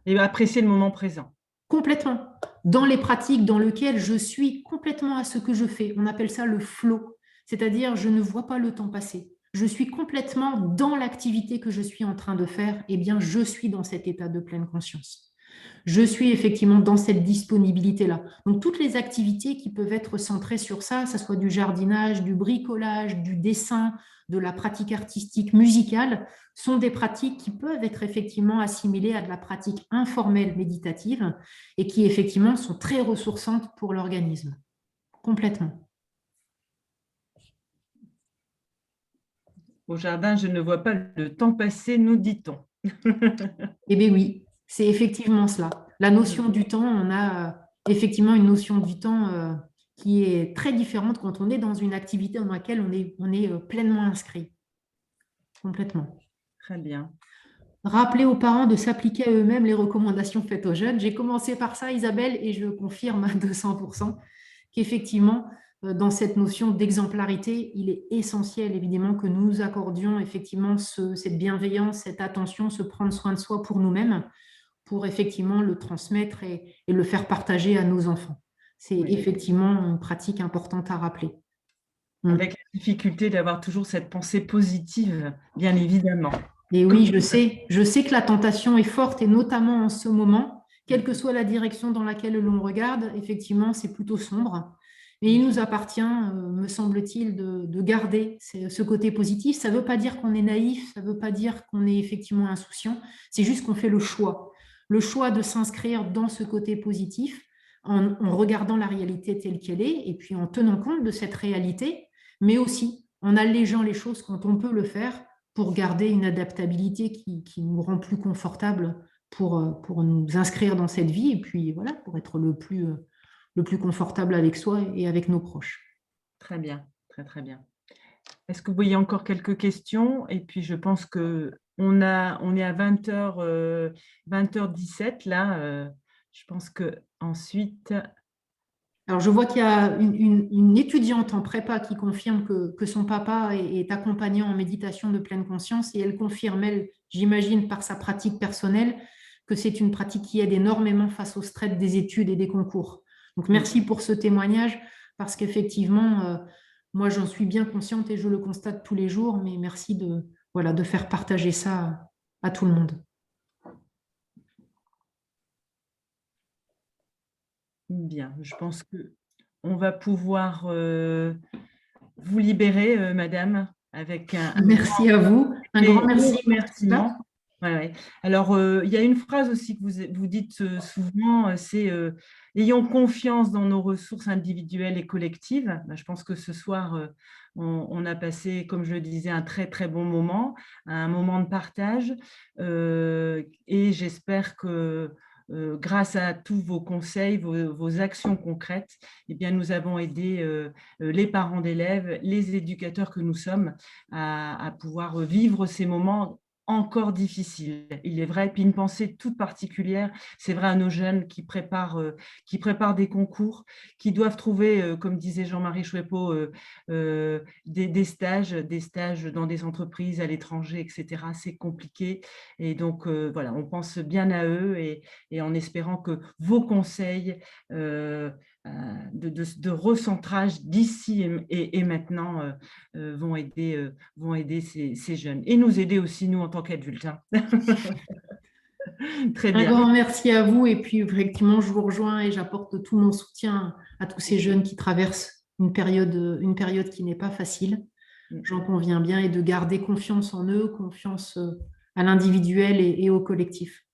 S3: et apprécier le moment présent.
S2: Complètement. Dans les pratiques dans lesquelles je suis complètement à ce que je fais, on appelle ça le flow, c'est-à-dire je ne vois pas le temps passer. Je suis complètement dans l'activité que je suis en train de faire, et bien je suis dans cet état de pleine conscience. Je suis effectivement dans cette disponibilité-là. Donc, toutes les activités qui peuvent être centrées sur ça, ça soit du jardinage, du bricolage, du dessin, de la pratique artistique musicale, sont des pratiques qui peuvent être effectivement assimilées à de la pratique informelle méditative et qui effectivement sont très ressourçantes pour l'organisme. Complètement.
S3: Au jardin, je ne vois pas le temps passer, nous dit-on.
S2: Eh bien oui, c'est effectivement cela. La notion du temps, on a effectivement une notion du temps qui est très différente quand on est dans une activité dans laquelle on est pleinement inscrit. Complètement.
S3: Très bien.
S2: Rappeler aux parents de s'appliquer à eux-mêmes les recommandations faites aux jeunes. J'ai commencé par ça, Isabelle, et je confirme à 200% qu'effectivement, dans cette notion d'exemplarité, il est essentiel évidemment que nous accordions effectivement cette bienveillance, cette attention, se prendre soin de soi pour nous-mêmes, pour effectivement le transmettre et le faire partager à nos enfants. C'est effectivement une pratique importante à rappeler.
S3: Avec la difficulté d'avoir toujours cette pensée positive, bien évidemment.
S2: Et oui, je sais que la tentation est forte et notamment en ce moment, quelle que soit la direction dans laquelle l'on regarde, effectivement, c'est plutôt sombre. Et il nous appartient, me semble-t-il, de garder ce côté positif. Ça ne veut pas dire qu'on est naïf, ça ne veut pas dire qu'on est effectivement insouciant, c'est juste qu'on fait le choix. Le choix de s'inscrire dans ce côté positif en regardant la réalité telle qu'elle est et puis en tenant compte de cette réalité, mais aussi en allégeant les choses quand on peut le faire pour garder une adaptabilité qui nous rend plus confortable pour nous inscrire dans cette vie et puis voilà, pour être le plus confortable avec soi et avec nos proches.
S3: Très bien, très très bien. Est-ce que vous voyez encore quelques questions? Et puis je pense qu'on est à 20h17 là. Je pense qu'ensuite…
S2: Alors, je vois qu'il y a une étudiante en prépa qui confirme que son papa est accompagnant en méditation de pleine conscience et elle confirme, elle, j'imagine, par sa pratique personnelle, que c'est une pratique qui aide énormément face au stress des études et des concours. Donc, merci pour ce témoignage parce qu'effectivement, moi, j'en suis bien consciente et je le constate tous les jours, mais merci de faire partager ça à tout le monde.
S3: Bien, je pense qu'on va pouvoir vous libérer, madame, avec un
S2: merci à vous. Un grand merci.
S3: Remerciement. Ouais, ouais. Alors, il y a une phrase aussi que vous dites souvent, c'est ayons confiance dans nos ressources individuelles et collectives. Ben, je pense que ce soir, on a passé, comme je le disais, un très, très bon moment, un moment de partage. Et j'espère que grâce à tous vos conseils, vos actions concrètes, eh bien, nous avons aidé les parents d'élèves, les éducateurs que nous sommes à pouvoir vivre ces moments encore difficile, il est vrai. Puis une pensée toute particulière, c'est vrai, à nos jeunes qui préparent des concours, qui doivent trouver, comme disait Jean-Marie Chouepo, des stages dans des entreprises à l'étranger, etc. C'est compliqué. Et donc, voilà, on pense bien à eux et en espérant que vos conseils de recentrage d'ici et maintenant vont aider ces jeunes et nous aider aussi, nous, en tant qu'adultes. Hein. Très
S2: Un
S3: bien.
S2: grand merci à vous. Et puis, effectivement, je vous rejoins et j'apporte tout mon soutien à tous ces jeunes qui traversent une période qui n'est pas facile. J'en conviens bien, et de garder confiance en eux, confiance à l'individuel et au collectif.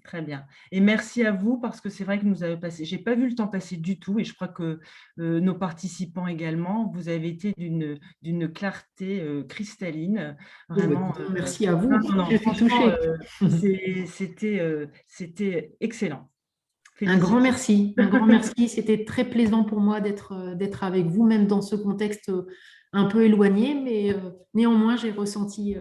S3: Très bien. Et merci à vous parce que c'est vrai que nous avons passé, j'ai pas vu le temps passer du tout et je crois que nos participants également, vous avez été d'une clarté cristalline, vraiment.
S2: Merci à vous.
S3: Non, non,
S2: Je suis
S3: franchement,
S2: touchée.
S3: c'était excellent.
S2: Un grand
S3: Félicitations.
S2: merci, un grand merci. C'était très plaisant pour moi d'être avec vous, même dans ce contexte un peu éloigné, mais néanmoins, j'ai ressenti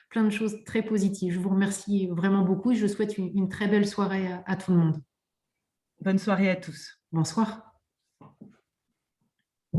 S2: plein de choses très positives. Je vous remercie vraiment beaucoup et je souhaite une très belle soirée à tout le monde.
S3: Bonne soirée à tous.
S2: Bonsoir.